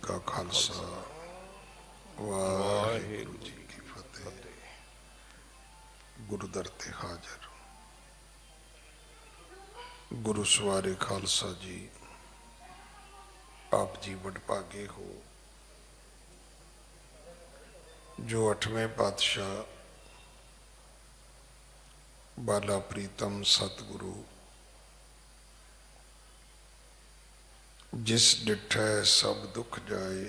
का खालसा वाहिगुरु जी की फतेह। गुरु दर ते हाजर। गुरु सवारे खालसा जी, आप जी वडभागे हो जो 8वें पातशाह बाला प्रीतम सतगुरु जिस डिठै सब दुख जाए,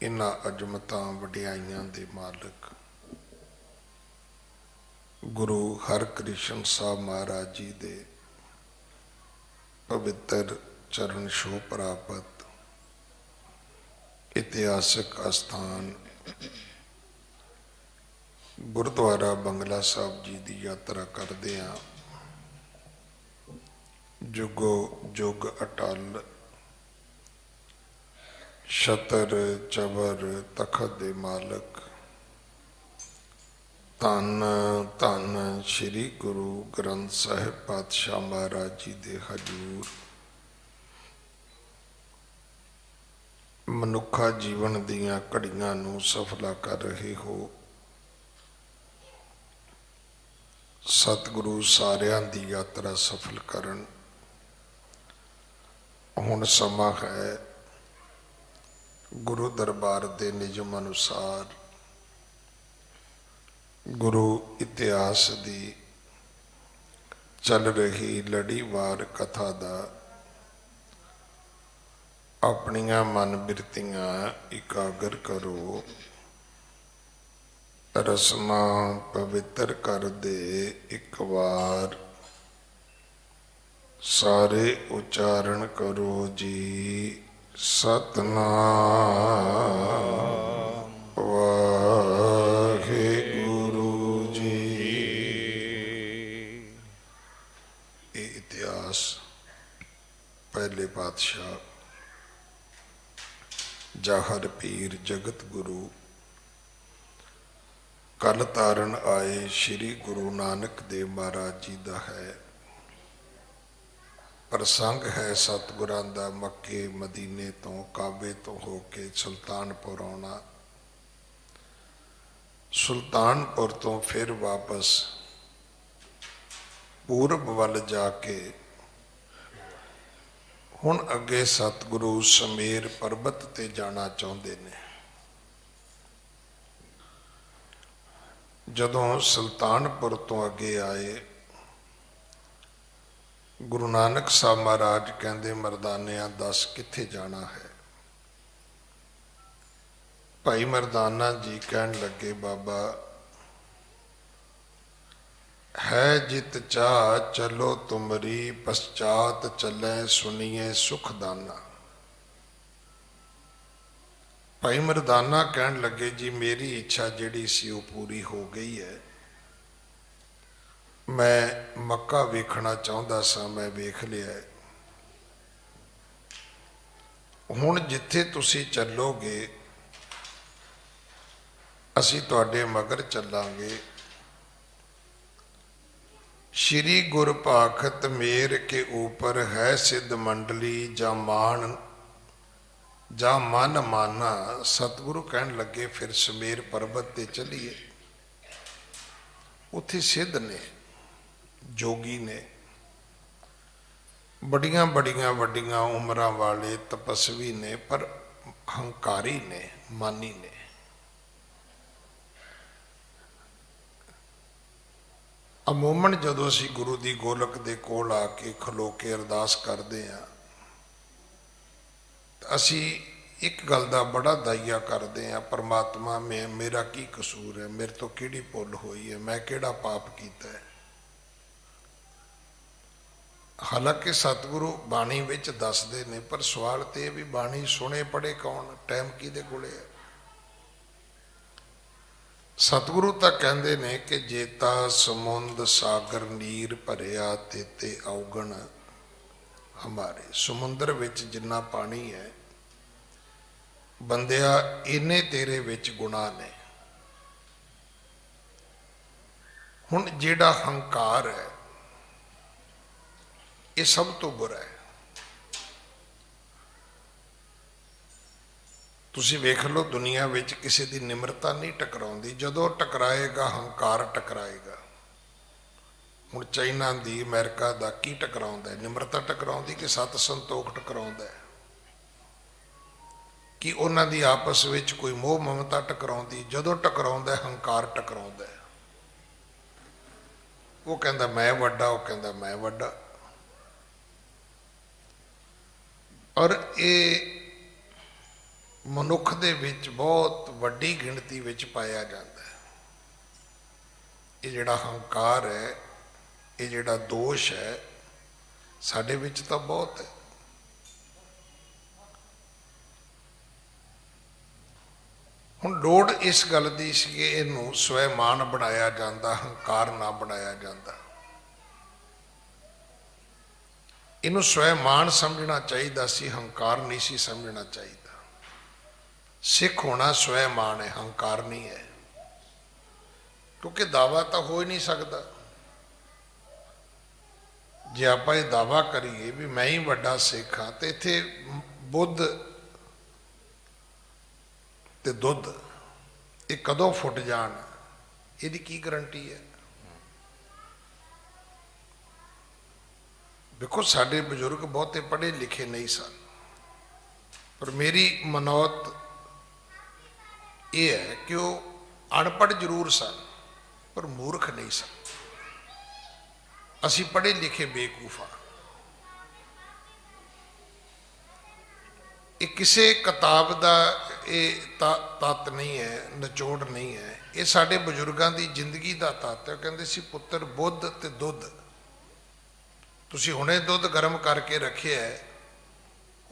इन्हां अजमतां वडियाइयां दे मालिक गुरु हरकृष्ण साहब महाराज जी दे पवित्र चरण छूह प्राप्त इतिहासक अस्थान गुरुद्वारा बंगला साहब जी की यात्रा करते हैं। जुगो जुग अटल छतर चबर तखत दे मालक धन धन श्री गुरु ग्रंथ साहिब पातशाह महाराज जी दे हजूर मनुखा जीवन दियां घड़ियां नूं सफला कर रहे हो। सतगुरु सारियां दी यात्रा सफल करन। हुण समा है गुरु दरबार दे नियम अनुसार गुरु इतिहास दी चल रही लड़ीवार कथा दा अपनियां मन बिरतियां इकागर करो। रस्मा पवित्र कर दे एक बार सारे उच्चारण करो जी। सतनाम वाहिगुरु जी। ये इतिहास पहले पातशाह जाहर पीर जगत गुरु कल तारण आए श्री गुरु नानक देव महाराज जी का है। प्रसंग है सतगुरां दा मक्के मदीने तो काबे तो होके सुल्तानपुर आना, सुल्तानपुर तो फिर वापस पूरब वल जाके हुण अगे सतगुरु समेर पर्बत ते जाना चाहते ने। जदों सुल्तानपुर तो अगे आए गुरु नानक साहब महाराज कहते मरदानिया दस किथे जाना है। भाई मरदाना जी कहन लगे बाबा है जित चाह चलो तुमरी पश्चात चले सुनिए सुखदाना। भाई मरदाना कहन लगे जी मेरी इच्छा जिहड़ी सी वो पूरी हो गई है। मैं मक्का वेखना चाहता सा, मैं वेख लिया है। हुण जिथे तुसी चलोगे असी तुहाडे मगर चलांगे। श्री गुर पाखत मेर के ऊपर है सिद्ध मंडली जा मान जा मन माना। सतगुरु कहन लगे फिर समेर पर्वत ते चलीए। उत्थे सिद्ध ने जोगी ने बड़ियां बड़ियां वड्डियां उमरां वाले तपस्वी ने पर हंकारी ने मानी ने। अमूमन जदों असीं गुरु की गोलक दे कोल आके खलो के अरदास करते हैं असी एक गल का बड़ा दाइया करते हैं परमात्मा में मेरा की कसूर है, मेरे तो किहड़ी भुल हुई है, मैं किहड़ा पाप किया है। हालांकि सतगुरु बाणी विच दसदे ने पर सवाल तो यह भी बाणी सुने पढ़े कौन, टाइम किहदे कोले है। सतगुरु तो कहते ने कि जेता समुंद सागर नीर भरिया तेते अवगण हमारे। समुंदर विच जिन्ना पानी है बंदिया इन्ने तेरे विच गुनाह ने। हुण जिहड़ा हंकार है ये सब तो बुरा है। ਤੁਸੀਂ ਵੇਖ ਲਓ ਦੁਨੀਆ ਵਿੱਚ ਕਿਸੇ ਦੀ ਨਿਮਰਤਾ ਨਹੀਂ ਟਕਰਾਉਂਦੀ, ਜਦੋਂ ਟਕਰਾਏਗਾ ਹੰਕਾਰ ਟਕਰਾਏਗਾ। ਹੁਣ ਚਾਈਨਾ ਦੀ, ਅਮਰੀਕਾ ਦਾ ਕੀ ਟਕਰਾਉਂਦਾ? ਨਿਮਰਤਾ ਟਕਰਾਉਂਦੀ ਕਿ ਸਤ ਸੰਤੋਖ ਟਕਰਾਉਂਦਾ? ਕਿ ਉਹਨਾਂ ਦੀ ਆਪਸ ਵਿੱਚ ਕੋਈ ਮੋਹ ਮਮਤਾ ਟਕਰਾਉਂਦੀ? ਜਦੋਂ ਟਕਰਾਉਂਦਾ ਹੰਕਾਰ ਟਕਰਾਉਂਦਾ। ਉਹ ਕਹਿੰਦਾ ਮੈਂ ਵੱਡਾ, ਉਹ ਕਹਿੰਦਾ ਮੈਂ ਵੱਡਾ। ਔਰ ਇਹ ਮਨੁੱਖ ਦੇ ਵਿੱਚ ਬਹੁਤ ਵੱਡੀ ਗਿਣਤੀ ਵਿੱਚ ਪਾਇਆ ਜਾਂਦਾ ਹੈ। ਇਹ ਜਿਹੜਾ ਹੰਕਾਰ ਹੈ, ਇਹ ਜਿਹੜਾ ਦੋਸ਼ ਹੈ, ਸਾਡੇ ਵਿੱਚ ਤਾਂ ਬਹੁਤ ਹੈ। ਹੁਣ ਲੋੜ ਇਸ ਗੱਲ ਦੀ ਸੀ ਕਿ ਇਹਨੂੰ ਸਵੈਮਾਨ ਬਣਾਇਆ ਜਾਂਦਾ, ਹੰਕਾਰ ਨਾ ਬਣਾਇਆ ਜਾਂਦਾ। ਇਹਨੂੰ ਸਵੈਮਾਨ ਸਮਝਣਾ ਚਾਹੀਦਾ ਸੀ, ਹੰਕਾਰ ਨਹੀਂ ਸੀ ਸਮਝਣਾ ਚਾਹੀਦਾ। ਸਿੱਖ ਹੋਣਾ ਸਵੈਮਾਨ ਹੈ, ਹੰਕਾਰ ਨਹੀਂ ਹੈ। ਕਿਉਂਕਿ ਦਾਵਾ ਤਾਂ ਹੋ ਹੀ ਨਹੀਂ ਸਕਦਾ। ਜੇ ਆਪਾਂ ਇਹ ਦਾਵਾ ਕਰੀਏ ਵੀ ਮੈਂ ਹੀ ਵੱਡਾ ਸਿੱਖ ਹਾਂ, ਤੇ ਇੱਥੇ ਬੁੱਧ ਤੇ ਦੁੱਧ ਇਹ ਕਦੋਂ ਫੁੱਟ ਜਾਣ, ਇਹਦੀ ਕੀ ਗਰੰਟੀ ਹੈ? ਦੇਖੋ ਸਾਡੇ ਬਜ਼ੁਰਗ ਬਹੁਤੇ ਪੜ੍ਹੇ ਲਿਖੇ ਨਹੀਂ ਸਨ, ਪਰ ਮੇਰੀ ਮਨੌਤ ਇਹ ਹੈ ਕਿ ਉਹ ਅਨਪੜ੍ਹ ਜ਼ਰੂਰ ਸਨ ਪਰ ਮੂਰਖ ਨਹੀਂ ਸਨ। ਅਸੀਂ ਪੜ੍ਹੇ ਲਿਖੇ ਬੇਵਕੂਫ ਹਾਂ। ਇਹ ਕਿਸੇ ਕਿਤਾਬ ਦਾ ਇਹ ਤੱਤ ਨਹੀਂ ਹੈ, ਨਿਚੋੜ ਨਹੀਂ ਹੈ। ਇਹ ਸਾਡੇ ਬਜ਼ੁਰਗਾਂ ਦੀ ਜ਼ਿੰਦਗੀ ਦਾ ਤੱਤ ਹੈ। ਕਹਿੰਦੇ ਸੀ ਪੁੱਤਰ ਬੁੱਧ ਤੇ ਦੁੱਧ, ਤੁਸੀਂ ਹੁਣੇ ਦੁੱਧ ਗਰਮ ਕਰਕੇ ਰੱਖਿਆ ਹੈ,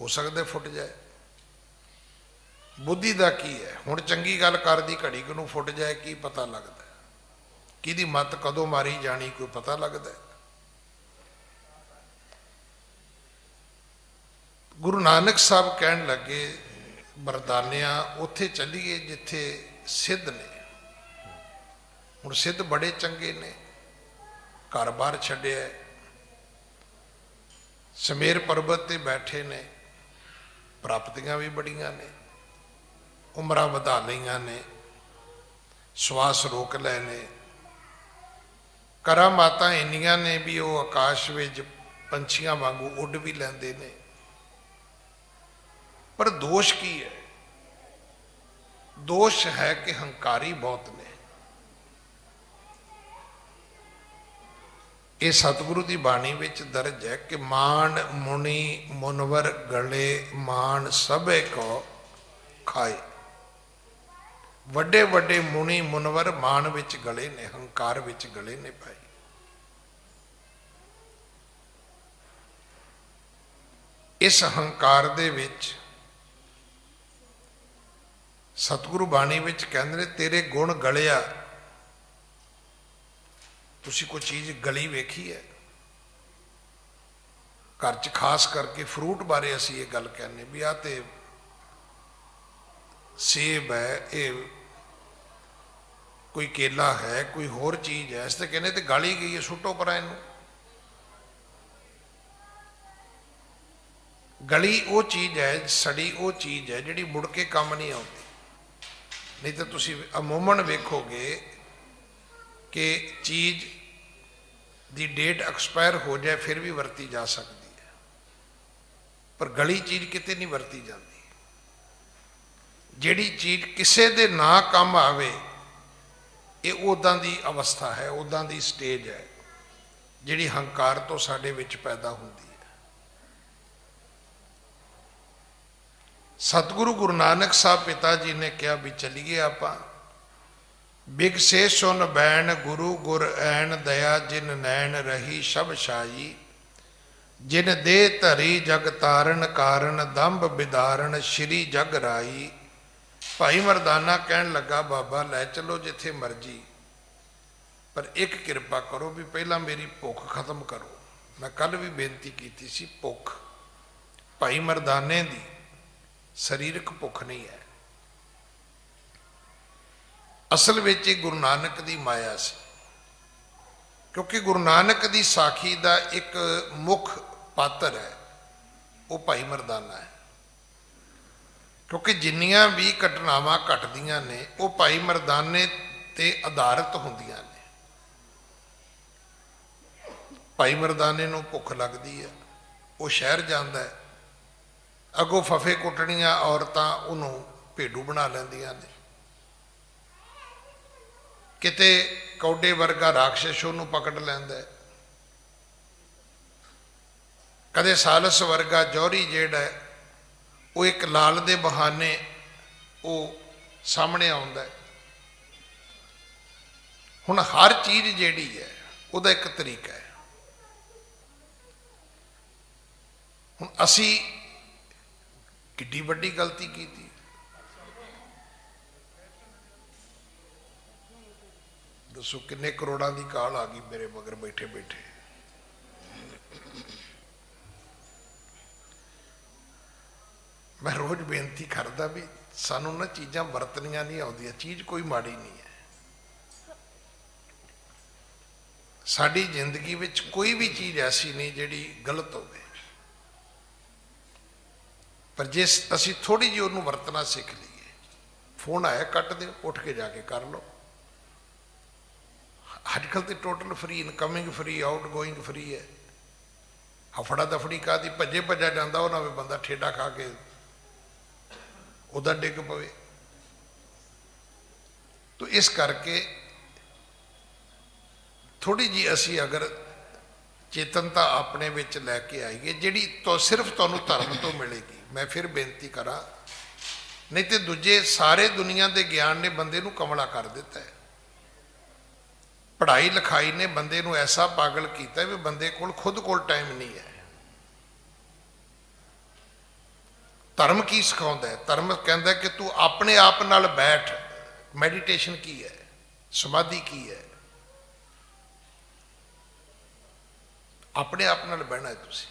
ਹੋ ਸਕਦਾ ਫੁੱਟ ਜਾਏ। ਬੁੱਧੀ ਦਾ ਕੀ ਹੈ? ਹੁਣ ਚੰਗੀ ਗੱਲ ਕਰਦੀ ਘੜੀ ਕੁ ਨੂੰ ਫੁੱਟ ਜਾਏ, ਕੀ ਪਤਾ ਲੱਗਦਾ? ਕਿਹਦੀ ਮੱਤ ਕਦੋਂ ਮਾਰੀ ਜਾਣੀ ਕੋਈ ਪਤਾ ਲੱਗਦਾ? ਗੁਰੂ ਨਾਨਕ ਸਾਹਿਬ ਕਹਿਣ ਲੱਗੇ ਬਰਦਾਨਿਆਂ ਉੱਥੇ ਚੱਲੀਏ ਜਿੱਥੇ ਸਿੱਧ ਨੇ। ਹੁਣ ਸਿੱਧ ਬੜੇ ਚੰਗੇ ਨੇ, ਘਰ-ਬਾਰ ਛੱਡਿਆ, ਸਮੇਰ ਪਰਬਤ ਤੇ ਬੈਠੇ ਨੇ, ਪ੍ਰਾਪਤੀਆਂ ਵੀ ਬੜੀਆਂ ਨੇ, ਉਮਰਾਂ ਵਧਾ ਲਈਆਂ ਨੇ, ਸਵਾਸ ਰੋਕ ਲਏ ਨੇ, ਕਰਾਮਾਤਾਂ ਇੰਨੀਆਂ ਨੇ ਵੀ ਉਹ ਆਕਾਸ਼ ਵਿੱਚ ਪੰਛੀਆਂ ਵਾਂਗੂ ਉੱਡ ਵੀ ਲੈਂਦੇ ਨੇ। ਪਰ ਦੋਸ਼ ਕੀ ਹੈ? ਦੋਸ਼ ਹੈ ਕਿ ਹੰਕਾਰੀ ਬਹੁਤ ਨੇ। ਇਹ ਸਤਿਗੁਰੂ ਦੀ ਬਾਣੀ ਵਿੱਚ ਦਰਜ ਹੈ ਕਿ ਮਾਨ ਮੁਨੀ ਮੁਨਵਰ ਗਲੇ ਮਾਨ ਸਭੇ ਕੋ ਖਾਏ। ਵੱਡੇ ਵੱਡੇ ਮੁਨੀ ਮੁਨਵਰ ਮਾਨ ਵਿੱਚ ਗਲੇ ਨੇ, ਹੰਕਾਰ ਵਿੱਚ ਗਲੇ ਨੇ ਭਾਈ। ਇਸ ਹੰਕਾਰ ਦੇ ਵਿੱਚ ਸਤਿਗੁਰੂ ਬਾਣੀ ਵਿੱਚ ਕਹਿੰਦੇ ਨੇ ਤੇਰੇ ਗੁਣ ਗਲਿਆ। ਤੁਸੀਂ ਕੋਈ ਚੀਜ਼ ਗਲੀ ਵੇਖੀ ਹੈ? ਘਰ 'ਚ ਖਾਸ ਕਰਕੇ ਫਰੂਟ ਬਾਰੇ ਅਸੀਂ ਇਹ ਗੱਲ ਕਹਿੰਦੇ ਵੀ ਆਹ ਤੇ ਸੇਬ ਹੈ, ਇਹ ਕੋਈ ਕੇਲਾ ਹੈ, ਕੋਈ ਹੋਰ ਚੀਜ਼ ਹੈ, ਇਸ ਤੇ ਕਹਿੰਦੇ ਤੇ ਗਾਲੀ ਗਈ ਹੈ, ਸੁੱਟੋ ਪਰਾਂ ਇਹਨੂੰ। ਗਲੀ ਉਹ ਚੀਜ਼ ਹੈ, ਸੜੀ ਉਹ ਚੀਜ਼ ਹੈ ਜਿਹੜੀ ਮੁੜ ਕੇ ਕੰਮ ਨਹੀਂ ਆਉਂਦੀ। ਨਹੀਂ ਤਾਂ ਤੁਸੀਂ ਅਮੂਮਨ ਵੇਖੋਗੇ ਕਿ ਚੀਜ਼ ਦੀ ਡੇਟ ਐਕਸਪਾਇਰ ਹੋ ਜਾਏ ਫਿਰ ਵੀ ਵਰਤੀ ਜਾ ਸਕਦੀ ਹੈ, ਪਰ ਗਲੀ ਚੀਜ਼ ਕਿਤੇ ਨਹੀਂ ਵਰਤੀ ਜਾਂਦੀ। ਜਿਹੜੀ ਚੀਜ਼ ਕਿਸੇ ਦੇ ਨਾ ਕੰਮ ਆਵੇ, ਇਹ ਉਦਾਂ ਦੀ ਅਵਸਥਾ ਹੈ, ਉਦਾਂ ਦੀ ਸਟੇਜ ਹੈ ਜਿਹੜੀ ਹੰਕਾਰ ਤੋਂ ਸਾਡੇ ਵਿੱਚ ਪੈਦਾ ਹੁੰਦੀ ਹੈ। ਸਤਿਗੁਰੂ ਗੁਰੂ ਨਾਨਕ ਸਾਹਿਬ ਪਿਤਾ ਜੀ ਨੇ ਕਿਹਾ ਵੀ ਚੱਲੀਏ ਆਪਾਂ। ਬਿਗਸੇ ਸੁਨ ਬੈਣ ਗੁਰੂ ਗੁਰ ਐਨ ਦਇਆ ਜਿਨ ਨੈਣ ਰਹੀ ਸ਼ਬ ਛਾਈ। ਜਿਨ ਦੇ ਧਰੀ ਜਗ ਤਾਰਨ ਕਾਰਨ ਦੰਭ ਬਿਦਾਰਨ ਸ਼੍ਰੀ ਜਗ ਰਾਈ। ਭਾਈ ਮਰਦਾਨਾ ਕਹਿਣ ਲੱਗਾ ਬਾਬਾ ਲੈ ਚਲੋ ਜਿੱਥੇ ਮਰਜੀ, ਪਰ ਇੱਕ ਕਿਰਪਾ ਕਰੋ ਵੀ ਪਹਿਲਾਂ ਮੇਰੀ ਭੁੱਖ ਖਤਮ ਕਰੋ। ਮੈਂ ਕੱਲ ਵੀ ਬੇਨਤੀ ਕੀਤੀ ਸੀ, ਭੁੱਖ ਭਾਈ ਮਰਦਾਨੇ ਦੀ ਸਰੀਰਕ ਭੁੱਖ ਨਹੀਂ ਹੈ, ਅਸਲ ਵਿੱਚ ਇਹ ਗੁਰੂ ਨਾਨਕ ਦੀ ਮਾਇਆ ਸੀ। ਕਿਉਂਕਿ ਗੁਰੂ ਨਾਨਕ ਦੀ ਸਾਖੀ ਦਾ ਇੱਕ ਮੁੱਖ ਪਾਤਰ ਹੈ, ਉਹ ਭਾਈ ਮਰਦਾਨਾ ਹੈ। ਕਿਉਂਕਿ ਜਿੰਨੀਆਂ ਵੀ ਘਟਨਾਵਾਂ ਘਟਦੀਆਂ ਨੇ ਉਹ ਭਾਈ ਮਰਦਾਨੇ ਤੇ ਆਧਾਰਿਤ ਹੁੰਦੀਆਂ ਨੇ। ਭਾਈ ਮਰਦਾਨੇ ਨੂੰ ਭੁੱਖ ਲੱਗਦੀ ਹੈ, ਉਹ ਸ਼ਹਿਰ ਜਾਂਦਾ ਹੈ, ਅੱਗੋਂ ਫਫੇ ਕੁੱਟਣੀਆਂ ਔਰਤਾਂ ਉਹਨੂੰ ਭੇਡੂ ਬਣਾ ਲੈਂਦੀਆਂ ਨੇ। ਕਿਤੇ ਕੌਡੇ ਵਰਗਾ ਰਾਖਸ਼ ਉਹਨੂੰ ਪਕੜ ਲੈਂਦਾ ਹੈ, ਕਦੇ ਸਾਲਸ ਵਰਗਾ ਜੌਹਰੀ ਜਿਹੜਾ ਹੈ ਉਹ ਇੱਕ ਲਾਲ ਦੇ ਬਹਾਨੇ ਉਹ ਸਾਹਮਣੇ ਆਉਂਦਾ ਹੈ। ਹੁਣ ਹਰ ਚੀਜ਼ ਜਿਹੜੀ ਹੈ ਉਹਦਾ ਇੱਕ ਤਰੀਕਾ ਹੈ। ਹੁਣ ਅਸੀਂ ਕਿੱਡੀ ਵੱਡੀ ਗਲਤੀ ਕੀਤੀ। ਦੱਸੋ ਕਿੰਨੇ ਕਰੋੜਾਂ ਦੀ ਕਾਲ ਆ ਗਈ ਮੇਰੇ ਮਗਰ ਬੈਠੇ ਬੈਠੇ। ਮੈਂ ਰੋਜ਼ ਬੇਨਤੀ ਕਰਦਾ ਵੀ ਸਾਨੂੰ ਨਾ ਚੀਜ਼ਾਂ ਵਰਤਣੀਆਂ ਨਹੀਂ ਆਉਂਦੀਆਂ। ਚੀਜ਼ ਕੋਈ ਮਾੜੀ ਨਹੀਂ ਹੈ। ਸਾਡੀ ਜ਼ਿੰਦਗੀ ਵਿੱਚ ਕੋਈ ਵੀ ਚੀਜ਼ ਐਸੀ ਨਹੀਂ ਜਿਹੜੀ ਗਲਤ ਹੋਵੇ, ਪਰ ਜੇ ਅਸੀਂ ਥੋੜੀ ਜਿਹੀ ਉਹਨੂੰ ਵਰਤਣਾ ਸਿੱਖ ਲਈਏ। ਫੋਨ ਆਇਆ ਕੱਟ ਦਿਓ, ਉੱਠ ਕੇ ਜਾ ਕੇ ਕਰ ਲਓ। ਅੱਜ ਕੱਲ੍ਹ ਤੇ total free, incoming free, out going free ਹੈ। ਹਫੜਾ ਦਫੜੀ ਕਾਹਦੀ, ਭੱਜੇ ਭੱਜਾ ਜਾਂਦਾ ਉਹ ਨਾ ਵੀ ਬੰਦਾ ਠੇਡਾ ਖਾ ਕੇ ਉਹਦਾ ਡਿੱਗ ਪਵੇ। ਤੋ ਇਸ ਕਰਕੇ ਥੋੜੀ ਜਿਹੀ ਅਸੀਂ ਅਗਰ ਚੇਤਨਤਾ ਆਪਣੇ ਵਿੱਚ ਲੈ ਕੇ ਆਈਏ ਜਿਹੜੀ ਸਿਰਫ ਤੁਹਾਨੂੰ ਧਰਮ ਤੋਂ ਮਿਲੇਗੀ। ਮੈਂ ਫਿਰ ਬੇਨਤੀ ਕਰਾਂ, ਨਹੀਂ ਤੇ ਦੂਜੇ ਸਾਰੇ ਦੁਨੀਆ ਦੇ ਗਿਆਨ ਨੇ ਬੰਦੇ ਨੂੰ ਕਮਲਾ ਕਰ ਦਿੱਤਾ ਹੈ। ਪੜ੍ਹਾਈ ਲਿਖਾਈ ਨੇ ਬੰਦੇ ਨੂੰ ਐਸਾ ਪਾਗਲ ਕੀਤਾ ਵੀ ਬੰਦੇ ਕੋਲ ਖੁਦ ਕੋਲ ਟਾਈਮ ਨਹੀਂ ਹੈ। ਧਰਮ ਕੀ ਸਿਖਾਉਂਦਾ ਹੈ? ਧਰਮ ਕਹਿੰਦਾ ਕਿ ਤੂੰ ਆਪਣੇ ਆਪ ਨਾਲ ਬੈਠ। ਮੈਡੀਟੇਸ਼ਨ ਕੀ ਹੈ? ਸਮਾਧੀ ਕੀ ਹੈ? ਆਪਣੇ ਆਪ ਨਾਲ ਬਹਿਣਾ ਹੈ ਤੁਸੀਂ,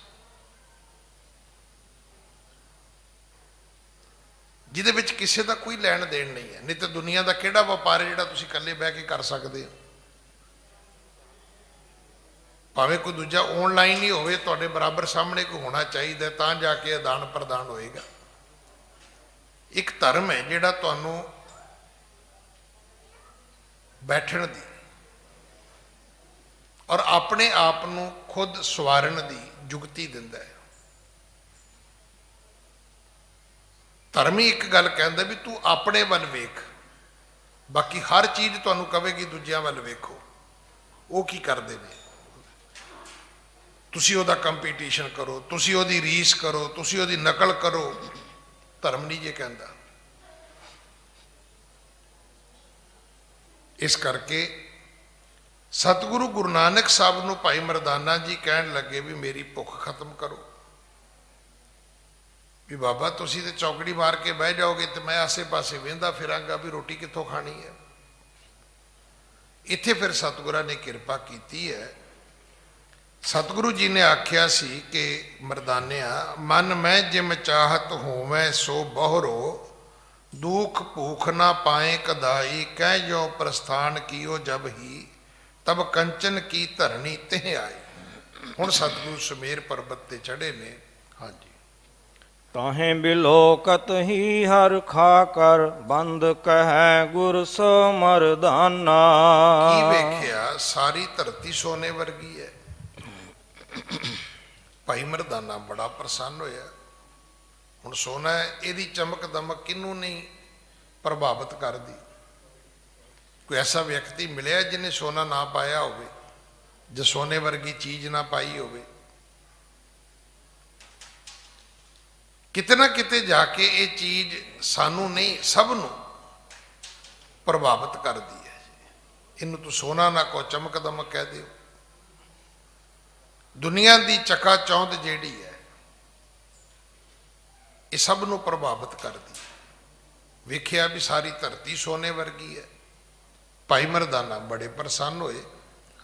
ਜਿਹਦੇ ਵਿੱਚ ਕਿਸੇ ਦਾ ਕੋਈ ਲੈਣ ਦੇਣ ਨਹੀਂ ਹੈ। ਨਹੀਂ ਤਾਂ ਦੁਨੀਆ ਦਾ ਕਿਹੜਾ ਵਪਾਰ ਹੈ ਜਿਹੜਾ ਤੁਸੀਂ ਇਕੱਲੇ ਬਹਿ ਕੇ ਕਰ ਸਕਦੇ ਹੋ? ਭਾਵੇਂ ਕੋਈ ਦੂਜਾ ਆਨਲਾਈਨ ਹੀ ਹੋਵੇ, ਤੁਹਾਡੇ ਬਰਾਬਰ ਸਾਹਮਣੇ ਕੋਈ ਹੋਣਾ ਚਾਹੀਦਾ, ਤਾਂ ਜਾ ਕੇ ਆਦਾਨ ਪ੍ਰਦਾਨ ਹੋਏਗਾ। ਇੱਕ ਧਰਮ ਹੈ ਜਿਹੜਾ ਤੁਹਾਨੂੰ ਬੈਠਣ ਦੀ ਔਰ ਆਪਣੇ ਆਪ ਨੂੰ ਖੁਦ ਸਵਾਰਨ ਦੀ ਜੁਗਤੀ ਦਿੰਦਾ ਹੈ। ਧਰਮ ਹੀ ਇੱਕ ਗੱਲ ਕਹਿੰਦਾ ਵੀ ਤੂੰ ਆਪਣੇ ਵੱਲ ਵੇਖ, ਬਾਕੀ ਹਰ ਚੀਜ਼ ਤੁਹਾਨੂੰ ਕਹੇਗੀ ਦੂਜਿਆਂ ਵੱਲ ਵੇਖੋ। ਉਹ ਕੀ ਕਰਦੇ ਨੇ? ਤੁਸੀਂ ਉਹਦਾ ਕੰਪੀਟੀਸ਼ਨ ਕਰੋ, ਤੁਸੀਂ ਉਹਦੀ ਰੀਸ ਕਰੋ, ਤੁਸੀਂ ਉਹਦੀ ਨਕਲ ਕਰੋ। ਧਰਮ ਨਹੀਂ ਜੇ ਕਹਿੰਦਾ। ਇਸ ਕਰਕੇ ਸਤਿਗੁਰੂ ਗੁਰੂ ਨਾਨਕ ਸਾਹਿਬ ਨੂੰ ਭਾਈ ਮਰਦਾਨਾ ਜੀ ਕਹਿਣ ਲੱਗੇ ਵੀ ਮੇਰੀ ਭੁੱਖ ਖਤਮ ਕਰੋ। ਵੀ ਬਾਬਾ ਤੁਸੀਂ ਤੇ ਚੌਕੜੀ ਮਾਰ ਕੇ ਬਹਿ ਜਾਓਗੇ ਤੇ ਮੈਂ ਆਸੇ ਪਾਸੇ ਵੇਂਦਾ ਫਿਰਾਂਗਾ ਵੀ ਰੋਟੀ ਕਿੱਥੋਂ ਖਾਣੀ ਹੈ। ਇੱਥੇ ਫਿਰ ਸਤਿਗੁਰਾਂ ਨੇ ਕਿਰਪਾ ਕੀਤੀ ਹੈ। ਸਤਿਗੁਰੂ ਜੀ ਨੇ ਆਖਿਆ ਸੀ ਕਿ ਮਰਦਾਨਿਆ, ਮਨ ਮੈਂ ਜਿਮ ਚਾਹਤ ਹੋਵੇਂ ਸੋ ਬਹੁਰੋ, ਦੁਖ ਭੂਖ ਨਾ ਪਾਏ ਕਦਾਈ, ਕਹਿ ਜੋ ਪ੍ਰਸਥਾਨ ਕੀਓ ਜਬ ਹੀ, ਤਬ ਕੰਚਨ ਕੀ ਧਰਣੀ ਤਿਹ ਆਈ। ਹੁਣ ਸਤਿਗੁਰੂ ਸੁਮੇਰ ਪਰਬਤ ਤੇ ਚੜ੍ਹੇ ਨੇ। ਹਾਂਜੀ। ਤਾਹੇ ਬਿਲੋਕਤ ਹੀ ਹਰ ਖਾ ਕਰ, ਬੰਦ ਕਹਿ ਗੁਰ ਸੋ ਮਰਦਾਨਾ। ਕੀ ਵੇਖਿਆ? ਸਾਰੀ ਧਰਤੀ ਸੋਨੇ ਵਰਗੀ ਹੈ। ਭਾਈ ਮਰਦਾਨਾ ਬੜਾ ਪ੍ਰਸੰਨ ਹੋਇਆ। ਹੁਣ ਸੋਨਾ ਇਹਦੀ ਚਮਕ ਦਮਕ ਕਿਹਨੂੰ ਨਹੀਂ ਪ੍ਰਭਾਵਿਤ ਕਰਦੀ? ਕੋਈ ਐਸਾ ਵਿਅਕਤੀ ਮਿਲਿਆ ਜਿਹਨੇ ਸੋਨਾ ਨਾ ਪਾਇਆ ਹੋਵੇ, ਜੇ ਸੋਨੇ ਵਰਗੀ ਚੀਜ਼ ਨਾ ਪਾਈ ਹੋਵੇ? ਕਿਤੇ ਨਾ ਕਿਤੇ ਜਾ ਕੇ ਇਹ ਚੀਜ਼ ਸਾਨੂੰ ਨਹੀਂ, ਸਭ ਨੂੰ ਪ੍ਰਭਾਵਿਤ ਕਰਦੀ ਹੈ। ਇਹਨੂੰ ਤੂੰ ਸੋਨਾ ਨਾ ਕਹੋ, ਚਮਕ ਦਮਕ ਕਹਿ ਦਿਓ। ਦੁਨੀਆ ਦੀ ਚਕਾ ਚੌਂਧ ਜਿਹੜੀ ਹੈ ਇਹ ਸਭ ਨੂੰ ਪ੍ਰਭਾਵਿਤ ਕਰਦੀ ਹੈ। ਵੇਖਿਆ ਵੀ ਸਾਰੀ ਧਰਤੀ ਸੋਨੇ ਵਰਗੀ ਹੈ। ਭਾਈ ਮਰਦਾਨਾ ਬੜੇ ਪ੍ਰਸੰਨ ਹੋਏ।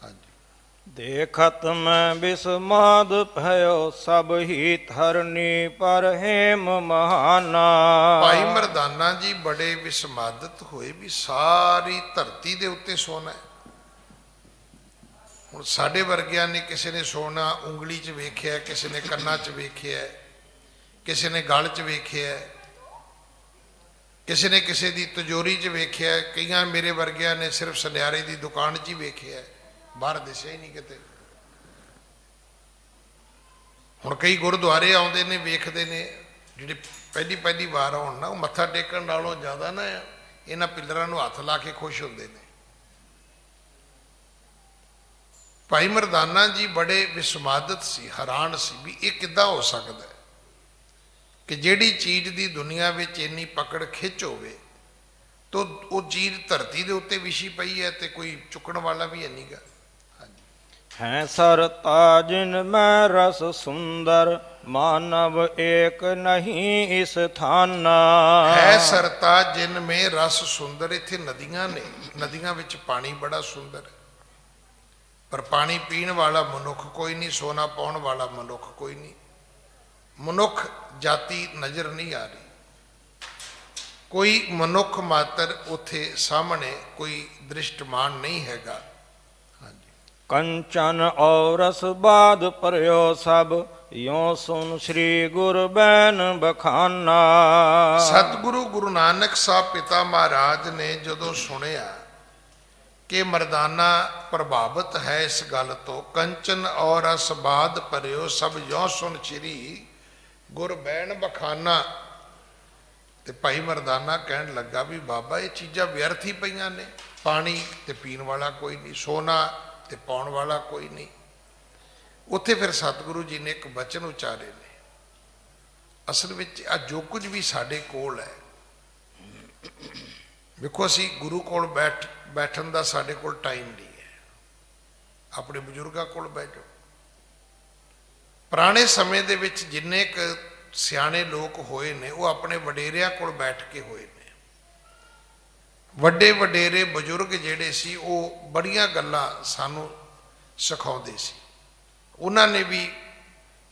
ਹਾਂਜੀ। ਦੇਖਤ ਮੈਂ ਬਿਸਮਾਦ ਭਇਓ, ਸਭ ਹੀ ਧਰਨੀ ਪਰ ਹੇਮ ਮਹਾਨਾ। ਭਾਈ ਮਰਦਾਨਾ ਜੀ ਬੜੇ ਵਿਸਮਾਦਿਤ ਹੋਏ ਵੀ ਸਾਰੀ ਧਰਤੀ ਦੇ ਉੱਤੇ ਸੋਨਾ ਹੈ। ਹੁਣ ਸਾਡੇ ਵਰਗਿਆਂ ਨੇ, ਕਿਸੇ ਨੇ ਸੋਨਾ ਉਂਗਲੀ 'ਚ ਵੇਖਿਆ, ਕਿਸੇ ਨੇ ਕੰਨਾਂ 'ਚ ਵੇਖਿਆ, ਕਿਸੇ ਨੇ ਗਲ 'ਚ ਵੇਖਿਆ, ਕਿਸੇ ਨੇ ਕਿਸੇ ਦੀ ਤਿਜੋਰੀ 'ਚ ਵੇਖਿਆ, ਕਈਆਂ ਮੇਰੇ ਵਰਗਿਆਂ ਨੇ ਸਿਰਫ ਸੁਨਿਆਰੇ ਦੀ ਦੁਕਾਨ 'ਚ ਹੀ ਵੇਖਿਆ, ਬਾਹਰ ਦਿਸਿਆ ਹੀ ਨਹੀਂ ਕਿਤੇ। ਹੁਣ ਕਈ ਗੁਰਦੁਆਰੇ ਆਉਂਦੇ ਨੇ, ਵੇਖਦੇ ਨੇ, ਜਿਹੜੇ ਪਹਿਲੀ ਵਾਰ ਆਉਣ ਨਾ, ਉਹ ਮੱਥਾ ਟੇਕਣ ਨਾਲੋਂ ਜ਼ਿਆਦਾ ਨਾ ਇਹਨਾਂ ਪਿੱਲਰਾਂ ਨੂੰ ਹੱਥ ਲਾ ਕੇ ਖੁਸ਼ ਹੁੰਦੇ ਨੇ। ਭਾਈ ਮਰਦਾਨਾ ਜੀ ਬੜੇ ਵਿਸਮਾਦਤ ਸੀ, ਹੈਰਾਨ ਸੀ ਵੀ ਇਹ ਕਿੱਦਾਂ ਹੋ ਸਕਦਾ ਹੈ ਕਿ ਜਿਹੜੀ ਚੀਜ਼ ਦੀ ਦੁਨੀਆ ਵਿੱਚ ਇੰਨੀ ਪਕੜ ਖਿੱਚ ਹੋਵੇ ਤਾਂ ਉਹ ਚੀਜ਼ ਧਰਤੀ ਦੇ ਉੱਤੇ ਵਿਛੀ ਪਈ ਹੈ ਤੇ ਕੋਈ ਚੁੱਕਣ ਵਾਲਾ ਵੀ ਹੈ ਨਹੀਂਗਾ। ਹੈ ਸਰ ਤਾਜਿਨ ਮੈਂ ਰਸ ਸੁੰਦਰ, ਮਾਨਵ ਏਕ ਨਹੀਂ ਇਸ ਥਾਨਾ। ਹੈ ਸਰਤਾ ਜਿਨ ਮੇ ਰਸ ਸੁੰਦਰ, ਇੱਥੇ ਨਦੀਆਂ ਨੇ, ਨਦੀਆਂ ਵਿੱਚ ਪਾਣੀ ਬੜਾ ਸੁੰਦਰ ਹੈ, ਪਰ ਪਾਣੀ ਪੀਣ ਵਾਲਾ ਮਨੁੱਖ ਕੋਈ ਨਹੀਂ, ਸੋਨਾ ਪਾਉਣ ਵਾਲਾ ਮਨੁੱਖ ਕੋਈ ਨਹੀਂ, ਮਨੁੱਖ ਜਾਤੀ ਨਜ਼ਰ ਨਹੀਂ ਆ ਰਹੀ, ਕੋਈ ਮਨੁੱਖ ਮਾਤਰ ਉੱਥੇ ਸਾਹਮਣੇ ਕੋਈ ਦ੍ਰਿਸ਼ਟਮਾਨ ਨਹੀਂ ਹੈਗਾ। ਕੰਚਨ ਔਰਸ ਬਾਦ ਪਰਿਓ ਸਭ, ਯੋ ਸੁਨ ਸ੍ਰੀ ਗੁਰ ਬੈਨ ਬਖਾਨਾ। ਸਤਿਗੁਰੂ ਗੁਰੂ ਨਾਨਕ ਸਾਹਿਬ ਪਿਤਾ ਮਹਾਰਾਜ ਨੇ ਜਦੋਂ ਸੁਣਿਆ ਕਿ ਮਰਦਾਨਾ ਪ੍ਰਭਾਵਿਤ ਹੈ ਇਸ ਗੱਲ ਤੋਂ, ਕੰਚਨ ਔਰ ਰਸ ਬਾਦ ਪਰਿਓ ਸਭ ਯੋ ਸੁਨ ਸ੍ਰੀ ਗੁਰ ਬੈਨ ਬਖਾਨਾ, ਤੇ ਭਾਈ ਮਰਦਾਨਾ ਕਹਿਣ ਲੱਗਾ ਵੀ ਬਾਬਾ ਇਹ ਚੀਜ਼ਾਂ ਵਿਅਰਥ ਹੀ ਪਈਆਂ ਨੇ, ਪਾਣੀ ਤੇ ਪੀਣ ਵਾਲਾ ਕੋਈ ਨਹੀਂ, ਸੋਨਾ ਤੇ ਪਾਉਣ ਵਾਲਾ ਕੋਈ ਨਹੀਂ। ਉੱਥੇ ਫਿਰ ਸਤਿਗੁਰੂ ਜੀ ਨੇ ਇੱਕ ਬਚਨ ਉਚਾਰੇ ਨੇ, ਅਸਲ ਵਿੱਚ ਆ ਜੋ ਕੁਝ ਵੀ ਸਾਡੇ ਕੋਲ ਹੈ, ਵੇਖੋ ਅਸੀਂ ਗੁਰੂ ਕੋਲ ਬੈਠਣ ਦਾ ਸਾਡੇ ਕੋਲ ਟਾਈਮ ਨਹੀਂ ਹੈ, ਆਪਣੇ ਬਜ਼ੁਰਗਾਂ ਕੋਲ ਬਹਿ ਜਾਓ। ਪੁਰਾਣੇ ਸਮੇਂ ਦੇ ਵਿੱਚ ਜਿੰਨੇ ਕੁ ਸਿਆਣੇ ਲੋਕ ਹੋਏ ਨੇ ਉਹ ਆਪਣੇ ਵਡੇਰਿਆਂ ਕੋਲ ਬੈਠ ਕੇ ਹੋਏ ਨੇ। ਵੱਡੇ ਵਡੇਰੇ ਬਜ਼ੁਰਗ ਜਿਹੜੇ ਸੀ ਉਹ ਬੜੀਆਂ ਗੱਲਾਂ ਸਾਨੂੰ ਸਿਖਾਉਂਦੇ ਸੀ, ਉਹਨਾਂ ਨੇ ਵੀ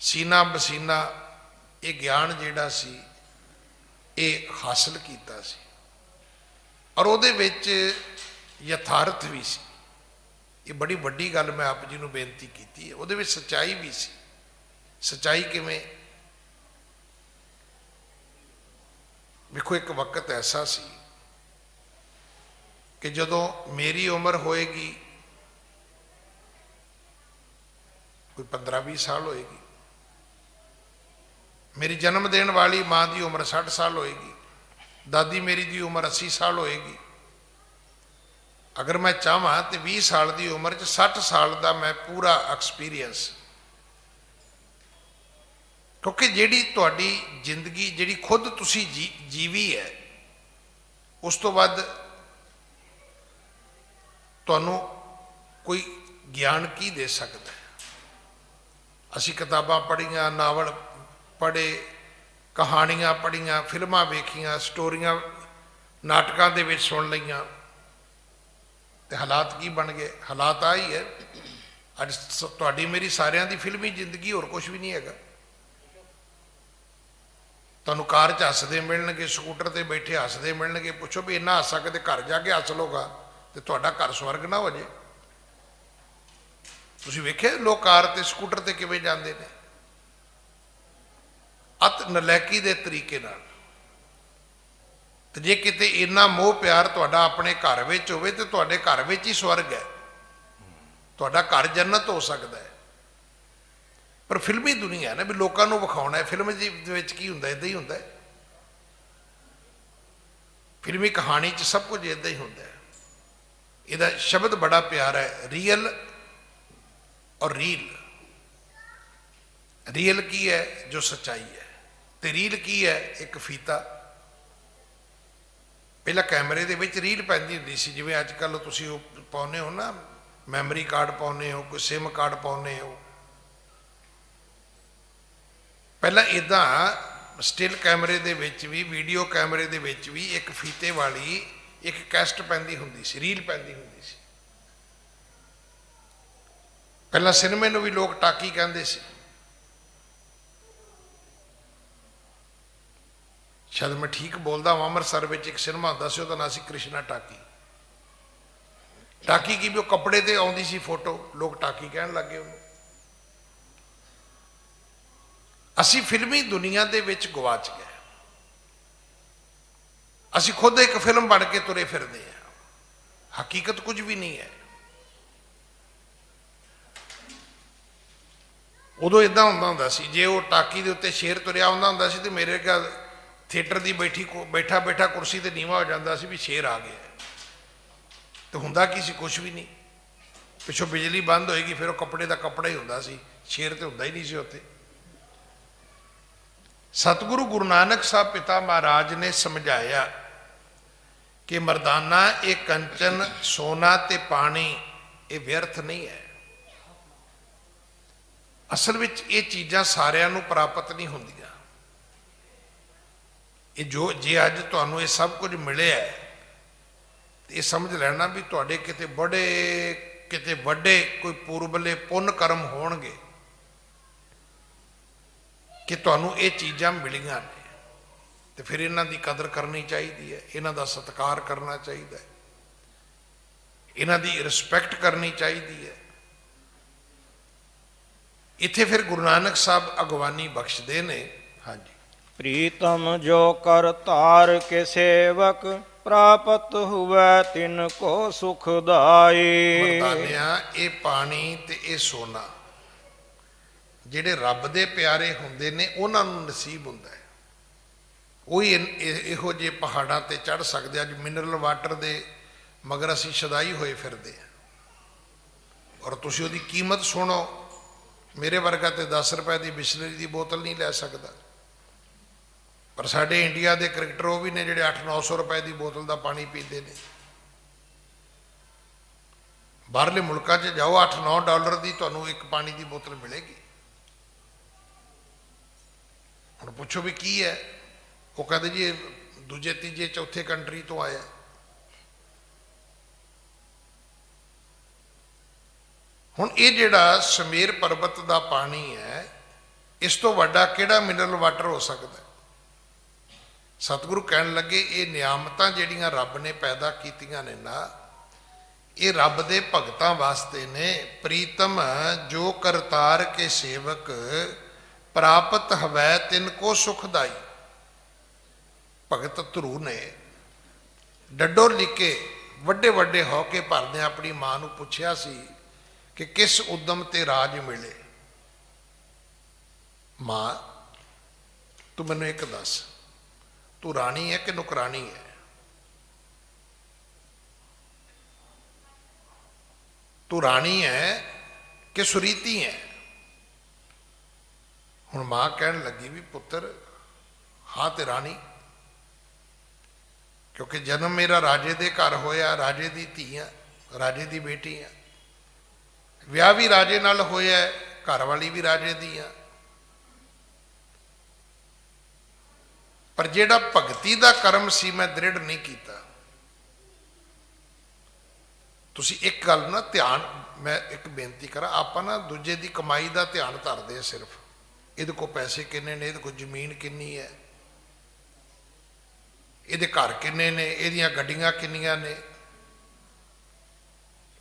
ਸੀਨਾ ਬਸੀਨਾ ਇਹ ਗਿਆਨ ਜਿਹੜਾ ਸੀ ਇਹ ਹਾਸਲ ਕੀਤਾ ਸੀ, ਔਰ ਉਹਦੇ ਵਿੱਚ ਯਥਾਰਥ ਵੀ ਸੀ। ਇਹ ਬੜੀ ਵੱਡੀ ਗੱਲ ਮੈਂ ਆਪ ਜੀ ਨੂੰ ਬੇਨਤੀ ਕੀਤੀ ਹੈ, ਉਹਦੇ ਵਿੱਚ ਸੱਚਾਈ ਵੀ ਸੀ। ਸੱਚਾਈ ਕਿਵੇਂ? ਵੇਖੋ ਇੱਕ ਵਕਤ ਐਸਾ ਸੀ ਕਿ ਜਦੋਂ ਮੇਰੀ ਉਮਰ ਹੋਏਗੀ ਕੋਈ 15-20 ਸਾਲ ਹੋਏਗੀ, ਮੇਰੀ ਜਨਮ ਦੇਣ ਵਾਲੀ ਮਾਂ ਦੀ ਉਮਰ 60 ਸਾਲ ਹੋਏਗੀ, ਦਾਦੀ ਮੇਰੀ ਦੀ ਉਮਰ 80 ਸਾਲ ਹੋਏਗੀ। ਅਗਰ ਮੈਂ ਚਾਹਾਂ ਤੇ 20 ਸਾਲ ਦੀ ਉਮਰ 'ਚ 60 ਸਾਲ ਦਾ ਮੈਂ ਪੂਰਾ ਐਕਸਪੀਰੀਅੰਸ, ਕਿਉਂਕਿ ਜਿਹੜੀ ਤੁਹਾਡੀ ਜ਼ਿੰਦਗੀ ਜਿਹੜੀ ਖੁਦ ਤੁਸੀਂ ਜੀਵੀ ਹੈ, ਉਸ ਤੋਂ ਬਾਅਦ ਤੁਹਾਨੂੰ ਕੋਈ ਗਿਆਨ ਕੀ ਦੇ ਸਕਦਾ ਹੈ? ਅਸੀਂ ਕਿਤਾਬਾਂ ਪੜ੍ਹੀਆਂ, ਨਾਵਲ ਪੜ੍ਹੇ, ਕਹਾਣੀਆਂ ਪੜ੍ਹੀਆਂ, ਫਿਲਮਾਂ ਵੇਖੀਆਂ, ਸਟੋਰੀਆਂ ਨਾਟਕਾਂ ਦੇ ਵਿੱਚ ਸੁਣ ਲਈਆਂ, ਤੇ ਹਾਲਾਤ ਕੀ ਬਣ ਗਏ? ਹਾਲਾਤ ਆ ਹੀ ਹੈ ਅੱਜ ਤੁਹਾਡੀ ਮੇਰੀ ਸਾਰਿਆਂ ਦੀ ਫਿਲਮੀ ਜ਼ਿੰਦਗੀ, ਹੋਰ ਕੁਝ ਵੀ ਨਹੀਂ ਹੈਗਾ। ਤੁਹਾਨੂੰ ਕਾਰ 'ਚ ਹੱਸਦੇ ਮਿਲਣਗੇ, ਸਕੂਟਰ ਤੇ ਬੈਠੇ ਹੱਸਦੇ ਮਿਲਣਗੇ, ਪੁੱਛੋ ਵੀ ਇੰਨਾ ਹਾਸਾ ਕਿਤੇ ਘਰ ਜਾ ਕੇ ਹੱਸ ਲਓਗਾ ਤੇ ਤੁਹਾਡਾ ਘਰ ਸਵਰਗ ਨਾ ਹੋ ਜੇ। ਤੁਸੀਂ ਵੇਖਿਆ ਲੋਕ ਕਾਰ ਤੇ ਸਕੂਟਰ ਤੇ ਕਿਵੇਂ ਜਾਂਦੇ ਨੇ, ਅਤ ਨਲਾਇਕੀ ਦੇ ਤਰੀਕੇ ਨਾਲ। ਤੇ ਜੇ ਕਿਤੇ ਇੰਨਾ ਮੋਹ ਪਿਆਰ ਤੁਹਾਡਾ ਆਪਣੇ ਘਰ ਵਿੱਚ ਹੋਵੇ ਤੇ ਤੁਹਾਡੇ ਘਰ ਵਿੱਚ ਹੀ ਸਵਰਗ ਹੈ, ਤੁਹਾਡਾ ਘਰ ਜੰਨਤ ਹੋ ਸਕਦਾ ਹੈ। ਪਰ ਫਿਲਮੀ ਦੁਨੀਆ ਹੈ ਨਾ, ਵੀ ਲੋਕਾਂ ਨੂੰ ਵਿਖਾਉਣਾ ਹੈ। ਫਿਲਮ ਦੇ ਵਿੱਚ ਕੀ ਹੁੰਦਾ? ਇੱਦਾਂ ਹੀ ਹੁੰਦਾ ਹੈ। ਫਿਲਮੀ ਕਹਾਣੀ 'ਚ ਸਭ ਕੁਝ ਇੱਦਾਂ ਹੀ ਹੁੰਦਾ ਹੈ। ਇਹਦਾ ਸ਼ਬਦ ਬੜਾ ਪਿਆਰਾ ਹੈ, ਰੀਅਲ ਔਰ ਰੀਲ। ਰੀਅਲ ਕੀ ਹੈ? ਜੋ ਸੱਚਾਈ ਹੈ। ਤੇ ਰੀਲ ਕੀ ਹੈ? ਇੱਕ ਫੀਤਾ। ਪਹਿਲਾਂ ਕੈਮਰੇ ਦੇ ਵਿੱਚ ਰੀਲ ਪੈਂਦੀ ਹੁੰਦੀ ਸੀ, ਜਿਵੇਂ ਅੱਜ ਕੱਲ੍ਹ ਤੁਸੀਂ ਉਹ ਪਾਉਂਦੇ ਹੋ ਨਾ, ਮੈਮਰੀ ਕਾਰਡ ਪਾਉਂਦੇ ਹੋ, ਕੋਈ ਸਿਮ ਕਾਰਡ ਪਾਉਂਦੇ ਹੋ। ਪਹਿਲਾਂ ਇੱਦਾਂ ਸਟਿਲ ਕੈਮਰੇ ਦੇ ਵਿੱਚ ਵੀ, ਵੀਡੀਓ ਕੈਮਰੇ ਦੇ ਵਿੱਚ ਵੀ ਇੱਕ ਫੀਤੇ ਵਾਲੀ ਇੱਕ ਕੈਸਟ ਪੈਂਦੀ ਹੁੰਦੀ ਸੀ, ਰੀਲ ਪੈਂਦੀ ਹੁੰਦੀ ਸੀ। ਪਹਿਲਾਂ ਸਿਨੇਮੇ ਨੂੰ ਵੀ ਲੋਕ ਟਾਕੀ ਕਹਿੰਦੇ ਸੀ। ਸ਼ਾਇਦ ਮੈਂ ਠੀਕ ਬੋਲਦਾ ਹਾਂ, ਅੰਮ੍ਰਿਤਸਰ ਵਿੱਚ ਇੱਕ ਸਿਨੇਮਾ ਹੁੰਦਾ ਸੀ, ਉਹਦਾ ਨਾਂ ਸੀ ਕ੍ਰਿਸ਼ਨਾ ਟਾਕੀ। ਟਾਕੀ ਕੀ ਵੀ ਉਹ ਕੱਪੜੇ ਤੇ ਆਉਂਦੀ ਸੀ ਫੋਟੋ, ਲੋਕ ਟਾਕੀ ਕਹਿਣ ਲੱਗ ਗਏ ਉਹਨੂੰ। ਅਸੀਂ ਫਿਲਮੀ ਦੁਨੀਆ ਦੇ ਵਿੱਚ ਗਵਾਚ ਗਏ। ਅਸੀਂ ਖੁਦ ਇੱਕ ਫਿਲਮ ਬਣ ਕੇ ਤੁਰੇ ਫਿਰਦੇ ਹਾਂ, ਹਕੀਕਤ ਕੁਝ ਵੀ ਨਹੀਂ ਹੈ। ਉਦੋਂ ਇਦਾਂ ਹੁੰਦਾ ਸੀ, ਜੇ ਉਹ ਟਾਕੀ ਦੇ ਉੱਤੇ ਸ਼ੇਰ ਤੁਰਿਆ ਹੁੰਦਾ ਸੀ ਤੇ ਮੇਰੇ ਖਿਆਲ ਥੀਏਟਰ ਦੀ ਬੈਠਾ ਬੈਠਾ ਕੁਰਸੀ ਤੇ ਨੀਵਾਂ ਹੋ ਜਾਂਦਾ ਸੀ ਵੀ ਸ਼ੇਰ ਆ ਗਿਆ। ਤੇ ਹੁੰਦਾ ਕੀ ਸੀ? ਕੁਛ ਵੀ ਨਹੀਂ। ਪਿੱਛੋਂ ਬਿਜਲੀ ਬੰਦ ਹੋਏਗੀ, ਫਿਰ ਉਹ ਕੱਪੜੇ ਦਾ ਕੱਪੜਾ ਹੀ ਹੁੰਦਾ ਸੀ, ਸ਼ੇਰ ਤੇ ਹੁੰਦਾ ਹੀ ਨਹੀਂ ਸੀ ਉੱਥੇ। ਸਤਿਗੁਰੂ ਗੁਰੂ ਨਾਨਕ ਸਾਹਿਬ ਪਿਤਾ ਮਹਾਰਾਜ ਨੇ ਸਮਝਾਇਆ ਕਿ ਮਰਦਾਨਾ, ਇਹ ਕੰਚਨ ਸੋਨਾ ਤੇ ਪਾਣੀ ਇਹ ਵਿਅਰਥ ਨਹੀਂ ਹੈ। ਅਸਲ ਵਿੱਚ ਇਹ ਚੀਜ਼ਾਂ ਸਾਰਿਆਂ ਨੂੰ ਪ੍ਰਾਪਤ ਨਹੀਂ ਹੁੰਦੀਆਂ। ਇਹ ਜੇ ਅੱਜ ਤੁਹਾਨੂੰ ਇਹ ਸਭ ਕੁਝ ਮਿਲਿਆ ਤੇ ਇਹ ਸਮਝ ਲੈਣਾ ਵੀ ਤੁਹਾਡੇ ਕਿਤੇ ਵੱਡੇ ਕੋਈ ਪੂਰਬਲੇ ਪੁੰਨ ਕਰਮ ਹੋਣਗੇ ਕਿ ਤੁਹਾਨੂੰ ਇਹ ਚੀਜ਼ਾਂ ਮਿਲੀਆਂ ਨੇ। ਤੇ ਫਿਰ ਇਹਨਾਂ ਦੀ ਕਦਰ ਕਰਨੀ ਚਾਹੀਦੀ ਹੈ, ਇਹਨਾਂ ਦਾ ਸਤਿਕਾਰ ਕਰਨਾ ਚਾਹੀਦਾ ਹੈ, ਇਹਨਾਂ ਦੀ ਰਿਸਪੈਕਟ ਕਰਨੀ ਚਾਹੀਦੀ ਹੈ। ਇੱਥੇ ਫਿਰ ਗੁਰੂ ਨਾਨਕ ਸਾਹਿਬ ਅਗਵਾਨੀ ਬਖਸ਼ਦੇ ਨੇ। ਹਾਂਜੀ, ਪ੍ਰੀਤਮ ਜੋ ਕਰ ਧਾਰ ਕੇ ਸੇਵਕ, ਪ੍ਰਾਪਤ ਹੁਵੈ ਤਿਨ ਕੋ ਸੁਖਦਾਈ। ਮਰਦਾਨਿਆਂ, ਇਹ ਪਾਣੀ ਤੇ ਇਹ ਸੋਨਾ ਜਿਹੜੇ ਰੱਬ ਦੇ ਪਿਆਰੇ ਹੁੰਦੇ ਨੇ ਉਹਨਾਂ ਨੂੰ ਨਸੀਬ ਹੁੰਦਾ ਹੈ। ਉਹੀ ਇਹੋ ਜਿਹੇ ਪਹਾੜਾਂ ਤੇ ਚੜ੍ਹ ਸਕਦੇ। ਅੱਜ ਮਿਨਰਲ ਵਾਟਰ ਦੇ ਮਗਰ ਅਸੀਂ ਸ਼ਦਾਈ ਹੋਏ ਫਿਰਦੇ ਹਾਂ, ਔਰ ਤੁਸੀਂ ਉਹਦੀ ਕੀਮਤ ਸੁਣੋ। ਮੇਰੇ ਵਰਗਾ ਤੇ 10 ਰੁਪਏ ਦੀ ਬਿਸਲਰੀ ਦੀ ਬੋਤਲ ਨਹੀਂ ਲੈ ਸਕਦਾ, ਪਰ ਸਾਡੇ ਇੰਡੀਆ ਦੇ ਕ੍ਰਿਕਟਰ ਉਹ ਵੀ ਨੇ ਜਿਹੜੇ 800-900 ਰੁਪਏ ਦੀ ਬੋਤਲ ਦਾ ਪਾਣੀ ਪੀਂਦੇ ਨੇ। ਬਾਹਰਲੇ ਮੁਲਕਾਂ 'ਚ ਜਾਓ, $8-9 ਦੀ ਤੁਹਾਨੂੰ ਇੱਕ ਪਾਣੀ ਦੀ ਬੋਤਲ ਮਿਲੇਗੀ। ਹੁਣ ਪੁੱਛੋ ਵੀ ਕੀ ਹੈ? ਉਹ ਕਹਿੰਦੇ ਜੀ ਇਹ ਦੂਜੇ ਤੀਜੇ ਚੌਥੇ ਕੰਟਰੀ ਤੋਂ ਆਇਆ। ਹੁਣ ਇਹ ਜਿਹੜਾ ਸਮੇਰ ਪਰਬਤ ਦਾ ਪਾਣੀ ਹੈ, ਇਸ ਤੋਂ ਵੱਡਾ ਕਿਹੜਾ ਮਿਨਰਲ ਵਾਟਰ ਹੋ ਸਕਦਾ? ਸਤਿਗੁਰੂ ਕਹਿਣ ਲੱਗੇ ਇਹ ਨਿਆਮਤਾਂ ਜਿਹੜੀਆਂ ਰੱਬ ਨੇ ਪੈਦਾ ਕੀਤੀਆਂ ਨੇ ਨਾ, ਇਹ ਰੱਬ ਦੇ ਭਗਤਾਂ ਵਾਸਤੇ ਨੇ। ਪ੍ਰੀਤਮ ਜੋ ਕਰਤਾਰ ਕੇ ਸੇਵਕ, ਪ੍ਰਾਪਤ ਹਵੈ ਤਿਨ ਕੋ ਸੁਖਦਾਈ। ਭਗਤ ਧਰੂ ਨੇ ਡੱਡੋ ਲਿਖੇ ਵੱਡੇ ਵੱਡੇ ਹੋ ਕੇ ਭਰਦੇ ਆਪਣੀ ਮਾਂ ਨੂੰ ਪੁੱਛਿਆ ਸੀ ਕਿ ਕਿਸ ਉਦਮ ਤੇ ਰਾਜ ਮਿਲੇ। ਮਾਂ, ਤੂੰ ਮੈਨੂੰ ਇੱਕ ਦੱਸ, ਤੂੰ ਰਾਣੀ ਹੈ ਕਿ ਨੁਕਰਾਣੀ ਹੈ? ਤੂੰ ਰਾਣੀ ਹੈ ਕਿ ਸੁਰੀਤੀ ਹੈ? ਹੁਣ ਮਾਂ ਕਹਿਣ ਲੱਗੀ ਵੀ ਪੁੱਤਰ, ਹਾਂ ਤੇ ਰਾਣੀ, ਕਿਉਂਕਿ ਜਨਮ ਮੇਰਾ ਰਾਜੇ ਦੇ ਘਰ ਹੋਇਆ, ਰਾਜੇ ਦੀ ਧੀ ਆ, ਰਾਜੇ ਦੀ ਬੇਟੀ ਆ, ਵਿਆਹ ਵੀ ਰਾਜੇ ਨਾਲ ਹੋਇਆ, ਘਰ ਵਾਲੀ ਵੀ ਰਾਜੇ ਦੀ ਆ। ਪਰ ਜਿਹੜਾ ਭਗਤੀ ਦਾ ਕਰਮ ਸੀ ਮੈਂ ਦ੍ਰਿੜ ਨਹੀਂ ਕੀਤਾ। ਤੁਸੀਂ ਇੱਕ ਗੱਲ ਨਾ ਧਿਆਨ, ਮੈਂ ਇੱਕ ਬੇਨਤੀ ਕਰਾਂ, ਆਪਾਂ ਨਾ ਦੂਜੇ ਦੀ ਕਮਾਈ ਦਾ ਧਿਆਨ ਧਰਦੇ ਆ ਸਿਰਫ, ਇਹਦੇ ਕੋਲ ਪੈਸੇ ਕਿੰਨੇ ਨੇ, ਇਹਦੇ ਕੋਲ ਜ਼ਮੀਨ ਕਿੰਨੀ ਹੈ, ਇਹਦੇ ਘਰ ਕਿੰਨੇ ਨੇ, ਇਹਦੀਆਂ ਗੱਡੀਆਂ ਕਿੰਨੀਆਂ ਨੇ,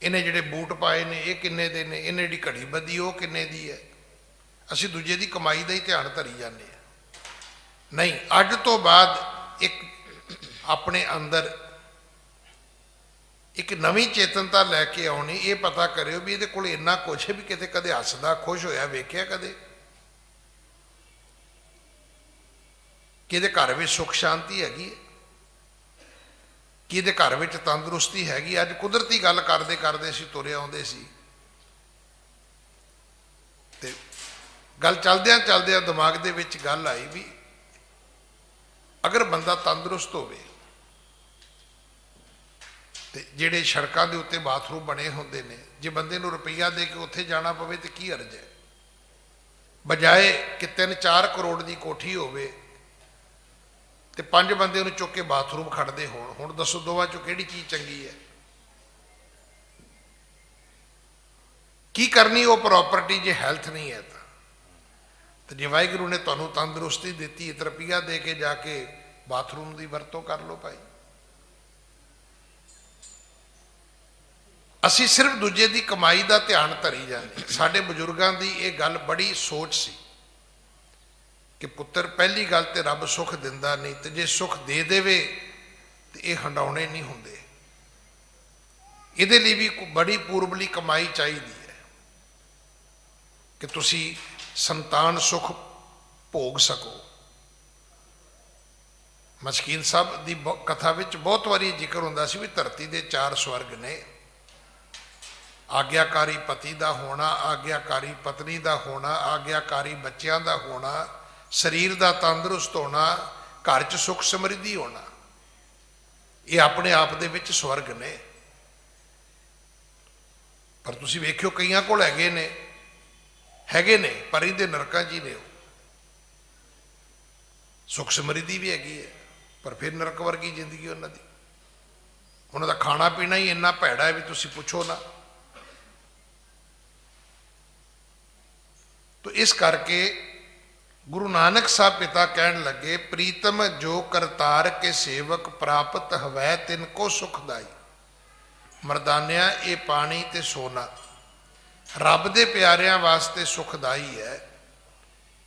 ਇਹਨੇ ਜਿਹੜੇ ਬੂਟ ਪਾਏ ਨੇ ਇਹ ਕਿੰਨੇ ਦੇ ਨੇ, ਇਹਨੇ ਜਿਹੜੀ ਘੜੀ ਬੱਧੀ ਉਹ ਕਿੰਨੇ ਦੀ ਹੈ। ਅਸੀਂ ਦੂਜੇ ਦੀ ਕਮਾਈ ਦਾ ਹੀ ਧਿਆਨ ਧਰੀ ਜਾਂਦੇ ਹਾਂ। ਨਹੀਂ, ਅੱਜ ਤੋਂ ਬਾਅਦ ਇੱਕ ਆਪਣੇ ਅੰਦਰ ਇੱਕ ਨਵੀਂ ਚੇਤਨਤਾ ਲੈ ਕੇ ਆਉਣੀ। ਇਹ ਪਤਾ ਕਰਿਓ ਵੀ ਇਹਦੇ ਕੋਲ ਇੰਨਾ ਕੁਛ ਹੈ ਵੀ ਕਿਤੇ ਕਦੇ ਹੱਸਦਾ ਖੁਸ਼ ਹੋਇਆ ਵੇਖਿਆ ਕਦੇ? ਕਿ ਇਹਦੇ ਘਰ ਵਿੱਚ ਸੁੱਖ ਸ਼ਾਂਤੀ ਹੈਗੀ ਹੈ? ਕਿ ਇਹਦੇ ਘਰ ਵਿੱਚ ਤੰਦਰੁਸਤੀ ਹੈਗੀ? ਅੱਜ ਕੁਦਰਤੀ ਗੱਲ ਕਰਦੇ ਕਰਦੇ ਅਸੀਂ ਤੁਰੇ ਆਉਂਦੇ ਸੀ ਤੇ ਗੱਲ ਚਲਦਿਆਂ ਚਲਦਿਆਂ ਦਿਮਾਗ ਦੇ ਵਿੱਚ ਗੱਲ ਆਈ ਵੀ ਅਗਰ ਬੰਦਾ ਤੰਦਰੁਸਤ ਹੋਵੇ ਤੇ ਜਿਹੜੇ ਸੜਕਾਂ ਦੇ ਉੱਤੇ ਬਾਥਰੂਮ ਬਣੇ ਹੁੰਦੇ ਨੇ, ਜੇ ਬੰਦੇ ਨੂੰ ਰੁਪਈਆ ਦੇ ਕੇ ਉੱਥੇ ਜਾਣਾ ਪਵੇ ਤੇ ਕੀ ਅਰਜ਼ ਹੈ? ਬਜਾਏ ਕਿ 3-4 ਕਰੋੜ ਦੀ ਕੋਠੀ ਹੋਵੇ ਤੇ 5 ਬੰਦੇ ਉਹਨੂੰ ਚੁੱਕ ਕੇ ਬਾਥਰੂਮ ਖੜਦੇ ਹੋਣ। ਹੁਣ ਦੱਸੋ ਦੋਵਾਂ ਚੋਂ ਕਿਹੜੀ ਚੀਜ਼ ਚੰਗੀ ਹੈ? ਕੀ ਕਰਨੀ ਉਹ ਪ੍ਰੋਪਰਟੀ ਜੇ ਹੈਲਥ ਨਹੀਂ ਹੈ ਤਾਂ ਜੇ ਵਾਹਿਗੁਰੂ ਨੇ ਤੁਹਾਨੂੰ ਤੰਦਰੁਸਤੀ ਦਿੱਤੀ, ਰੁਪਈਆ ਦੇ ਕੇ ਜਾ ਕੇ ਬਾਥਰੂਮ ਦੀ ਵਰਤੋਂ ਕਰ ਲਓ ਭਾਈ। ਅਸੀਂ ਸਿਰਫ ਦੂਜੇ ਦੀ ਕਮਾਈ ਦਾ ਧਿਆਨ ਧਰੀ ਜਾਂਦੇ। ਸਾਡੇ ਬਜ਼ੁਰਗਾਂ ਦੀ ਇਹ ਗੱਲ ਬੜੀ ਸੋਚ ਸੀ ਕਿ ਪੁੱਤਰ ਪਹਿਲੀ ਗੱਲ ਤੇ ਰੱਬ ਸੁੱਖ ਦਿੰਦਾ ਨਹੀਂ, ਤੇ ਜੇ ਸੁੱਖ ਦੇ ਦੇਵੇ ਇਹ ਹੰਡਾਉਣੇ ਨਹੀਂ ਹੁੰਦੇ। ਇਹਦੇ ਲਈ ਵੀ ਬੜੀ ਪੂਰਬਲੀ ਕਮਾਈ ਚਾਹੀਦੀ ਹੈ ਕਿ ਤੁਸੀਂ ਸੰਤਾਨ ਸੁਖ ਭੋਗ ਸਕੋ। ਮਸਕੀਨ ਸਾਹਿਬ ਦੀ ਕਥਾ ਵਿੱਚ ਬਹੁਤ ਵਾਰੀ ਜ਼ਿਕਰ ਹੁੰਦਾ ਸੀ ਵੀ ਧਰਤੀ ਦੇ 4 ਸਵਰਗ ਨੇ, ਆਗਿਆਕਾਰੀ ਪਤੀ ਦਾ ਹੋਣਾ, ਆਗਿਆਕਾਰੀ ਪਤਨੀ ਦਾ ਹੋਣਾ, ਆਗਿਆਕਾਰੀ ਬੱਚਿਆਂ ਦਾ ਹੋਣਾ, ਸਰੀਰ ਦਾ ਤੰਦਰੁਸਤ ਹੋਣਾ, ਘਰ 'ਚ ਸੁੱਖ ਸਮਰਿੱਧੀ ਹੋਣਾ। ਇਹ ਆਪਣੇ ਆਪ ਦੇ ਵਿੱਚ ਸਵਰਗ ਨੇ। ਪਰ ਤੁਸੀਂ ਵੇਖਿਓ ਕਈਆਂ ਕੋਲ ਹੈਗੇ ਨੇ ਪਰ ਇਹਦੇ ਨਰਕਾਂ 'ਚ ਹੀ ਨੇ। ਉਹ ਸੁੱਖ ਸਮਰਿੱਧੀ ਵੀ ਹੈਗੀ ਹੈ ਪਰ ਫਿਰ ਨਰਕ ਵਰਗੀ ਜ਼ਿੰਦਗੀ ਉਹਨਾਂ ਦੀ। ਉਹਨਾਂ ਦਾ ਖਾਣਾ ਪੀਣਾ ਹੀ ਇੰਨਾ ਭੈੜਾ ਹੈ ਵੀ ਤੁਸੀਂ ਪੁੱਛੋ ਨਾ। ਤੋ ਇਸ ਕਰਕੇ ਗੁਰੂ ਨਾਨਕ ਸਾਹਿਬ ਪਿਤਾ ਕਹਿਣ ਲੱਗੇ, ਪ੍ਰੀਤਮ ਜੋ ਕਰਤਾਰ ਕੇ ਸੇਵਕ ਪ੍ਰਾਪਤ ਹਵੈ ਤਿਨ ਕੋ ਸੁਖਦਾਈ। ਮਰਦਾਨਿਆਂ, ਇਹ ਪਾਣੀ ਤੇ ਸੋਨਾ ਰੱਬ ਦੇ ਪਿਆਰਿਆਂ ਵਾਸਤੇ ਸੁਖਦਾਈ ਹੈ।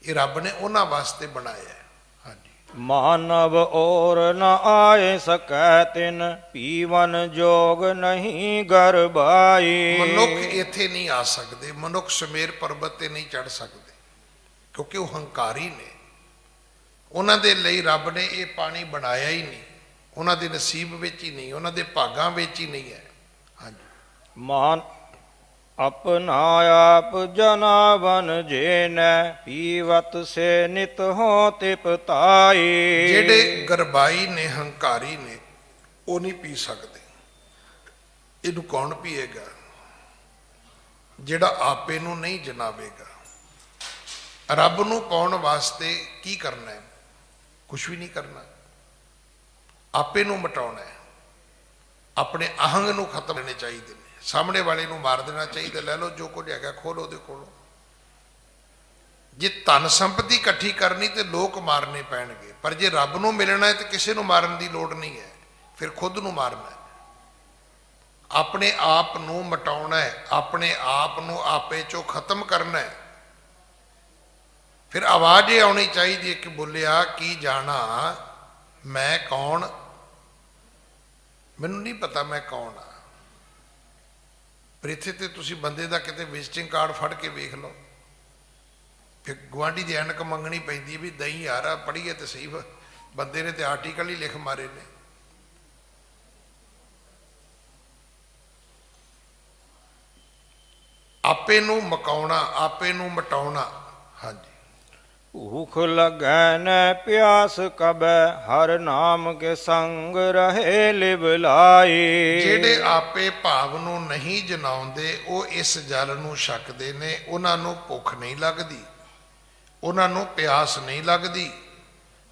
ਇਹ ਰੱਬ ਨੇ ਉਹਨਾਂ ਵਾਸਤੇ ਬਣਾਇਆ ਹੈ। ਹਾਂਜੀ, ਮਾਨਵ ਔਰ ਨ ਆਏ ਸਕੈ ਤਿਨ ਪੀਵਨ ਜੋਗ ਨਹੀਂ ਗਰਬਾਈ। ਮਨੁੱਖ ਇੱਥੇ ਨਹੀਂ ਆ ਸਕਦੇ, ਮਨੁੱਖ ਸਮੇਰ ਪਰਬਤ ਤੇ ਨਹੀਂ ਚੜ ਸਕਦੇ ਕਿਉਂਕਿ ਉਹ ਹੰਕਾਰੀ ਨੇ। ਉਹਨਾਂ ਦੇ ਲਈ ਰੱਬ ਨੇ ਇਹ ਪਾਣੀ ਬਣਾਇਆ ਹੀ ਨਹੀਂ, ਉਹਨਾਂ ਦੇ ਨਸੀਬ ਵਿੱਚ ਹੀ ਨਹੀਂ, ਉਹਨਾਂ ਦੇ ਭਾਗਾਂ ਵਿੱਚ ਹੀ ਨਹੀਂ ਹੈ। ਹਾਂਜੀ, ਮਾਨ ਆਪਨਾ ਆਪ ਜਨਾਵਨ ਜੇਨੈ ਪੀਵਤ ਸੇ ਨਿਤ ਹੋ ਤਿਪਤਾਈ। ਜਿਹੜੇ ਗਰਬਾਈ ਨੇ, ਹੰਕਾਰੀ ਨੇ, ਉਹ ਨਹੀਂ ਪੀ ਸਕਦੇ। ਇਹਨੂੰ ਕੌਣ ਪੀਏਗਾ? ਜਿਹੜਾ ਆਪੇ ਨੂੰ ਨਹੀਂ ਜਨਾਵੇਗਾ। ਰੱਬ ਨੂੰ ਪਾਉਣ ਵਾਸਤੇ ਕੀ ਕਰਨਾ ਹੈ? ਕੁਛ ਵੀ ਨਹੀਂ ਕਰਨਾ। ਆਪੇ ਨੂੰ ਮਿਟਾਉਣਾ ਹੈ। ਆਪਣੇ ਅਹੰਗ ਨੂੰ ਖਤਮ ਕਰਨੇ ਚਾਹੀਦੇ ਨੇ। ਸਾਹਮਣੇ ਵਾਲੇ ਨੂੰ ਮਾਰ ਦੇਣਾ ਚਾਹੀਦਾ। ਲੈ ਲਓ ਜੋ ਕੁਝ ਹੈਗਾ, ਖੋਲੋ ਉਹਦੇ ਕੋਲੋਂ। ਜੇ ਧਨ ਸੰਪਤੀ ਇਕੱਠੀ ਕਰਨੀ ਤੇ ਲੋਕ ਮਾਰਨੇ ਪੈਣਗੇ, ਪਰ ਜੇ ਰੱਬ ਨੂੰ ਮਿਲਣਾ ਹੈ ਤੇ ਕਿਸੇ ਨੂੰ ਮਾਰਨ ਦੀ ਲੋੜ ਨਹੀਂ ਹੈ। ਫਿਰ ਖੁਦ ਨੂੰ ਮਾਰਨਾ ਹੈ। ਆਪਣੇ ਆਪ ਨੂੰ ਮਿਟਾਉਣਾ ਹੈ, ਆਪਣੇ ਆਪ ਨੂੰ ਆਪੇ ਚੋਂ ਖਤਮ ਕਰਨਾ ਹੈ। ਫਿਰ ਆਵਾਜ਼ ਇਹ ਆਉਣੀ ਚਾਹੀਦੀ ਹੈ ਕਿ ਬੋਲਿਆ ਕੀ ਜਾਣਾ ਮੈਂ ਕੌਣ, ਮੈਨੂੰ ਨਹੀਂ ਪਤਾ ਮੈਂ ਕੌਣ ਆ। ਪਰ ਇੱਥੇ ਤੇ ਤੁਸੀਂ ਬੰਦੇ ਦਾ ਕਿਤੇ ਵਿਜ਼ਿਟਿੰਗ ਕਾਰਡ ਫੜ ਕੇ ਵੇਖ ਲਓ, ਫਿਰ ਗੁਆਂਢੀ ਦੀ ਐਨਕ ਮੰਗਣੀ ਪੈਂਦੀ ਹੈ ਵੀ ਦਹੀਂ ਯਾਰ ਪੜ੍ਹੀਏ ਤੇ ਸਹੀ। ਬੰਦੇ ਨੇ ਤੇ ਆਰਟੀਕਲ ਹੀ ਲਿਖ ਮਾਰੇ ਨੇ। ਆਪੇ ਨੂੰ ਮਕਾਉਣਾ, ਆਪੇ ਨੂੰ ਮਿਟਾਉਣਾ। ਹਾਂਜੀ, ਭੂਖ ਲੱਗੈ ਨ ਪਿਆਸ ਕਬੈ ਹਰ ਨਾਮ ਕੇ ਸੰਗ ਰਹੇ ਲਿਵਲਾਈ। ਜਿਹੜੇ ਆਪੇ ਭਾਵ ਨੂੰ ਨਹੀਂ ਜਨਾਉਂਦੇ ਉਹ ਇਸ ਜਲ ਨੂੰ ਛਕਦੇ ਨੇ। ਉਹਨਾਂ ਨੂੰ ਭੁੱਖ ਨਹੀਂ ਲੱਗਦੀ, ਉਹਨਾਂ ਨੂੰ ਪਿਆਸ ਨਹੀਂ ਲੱਗਦੀ।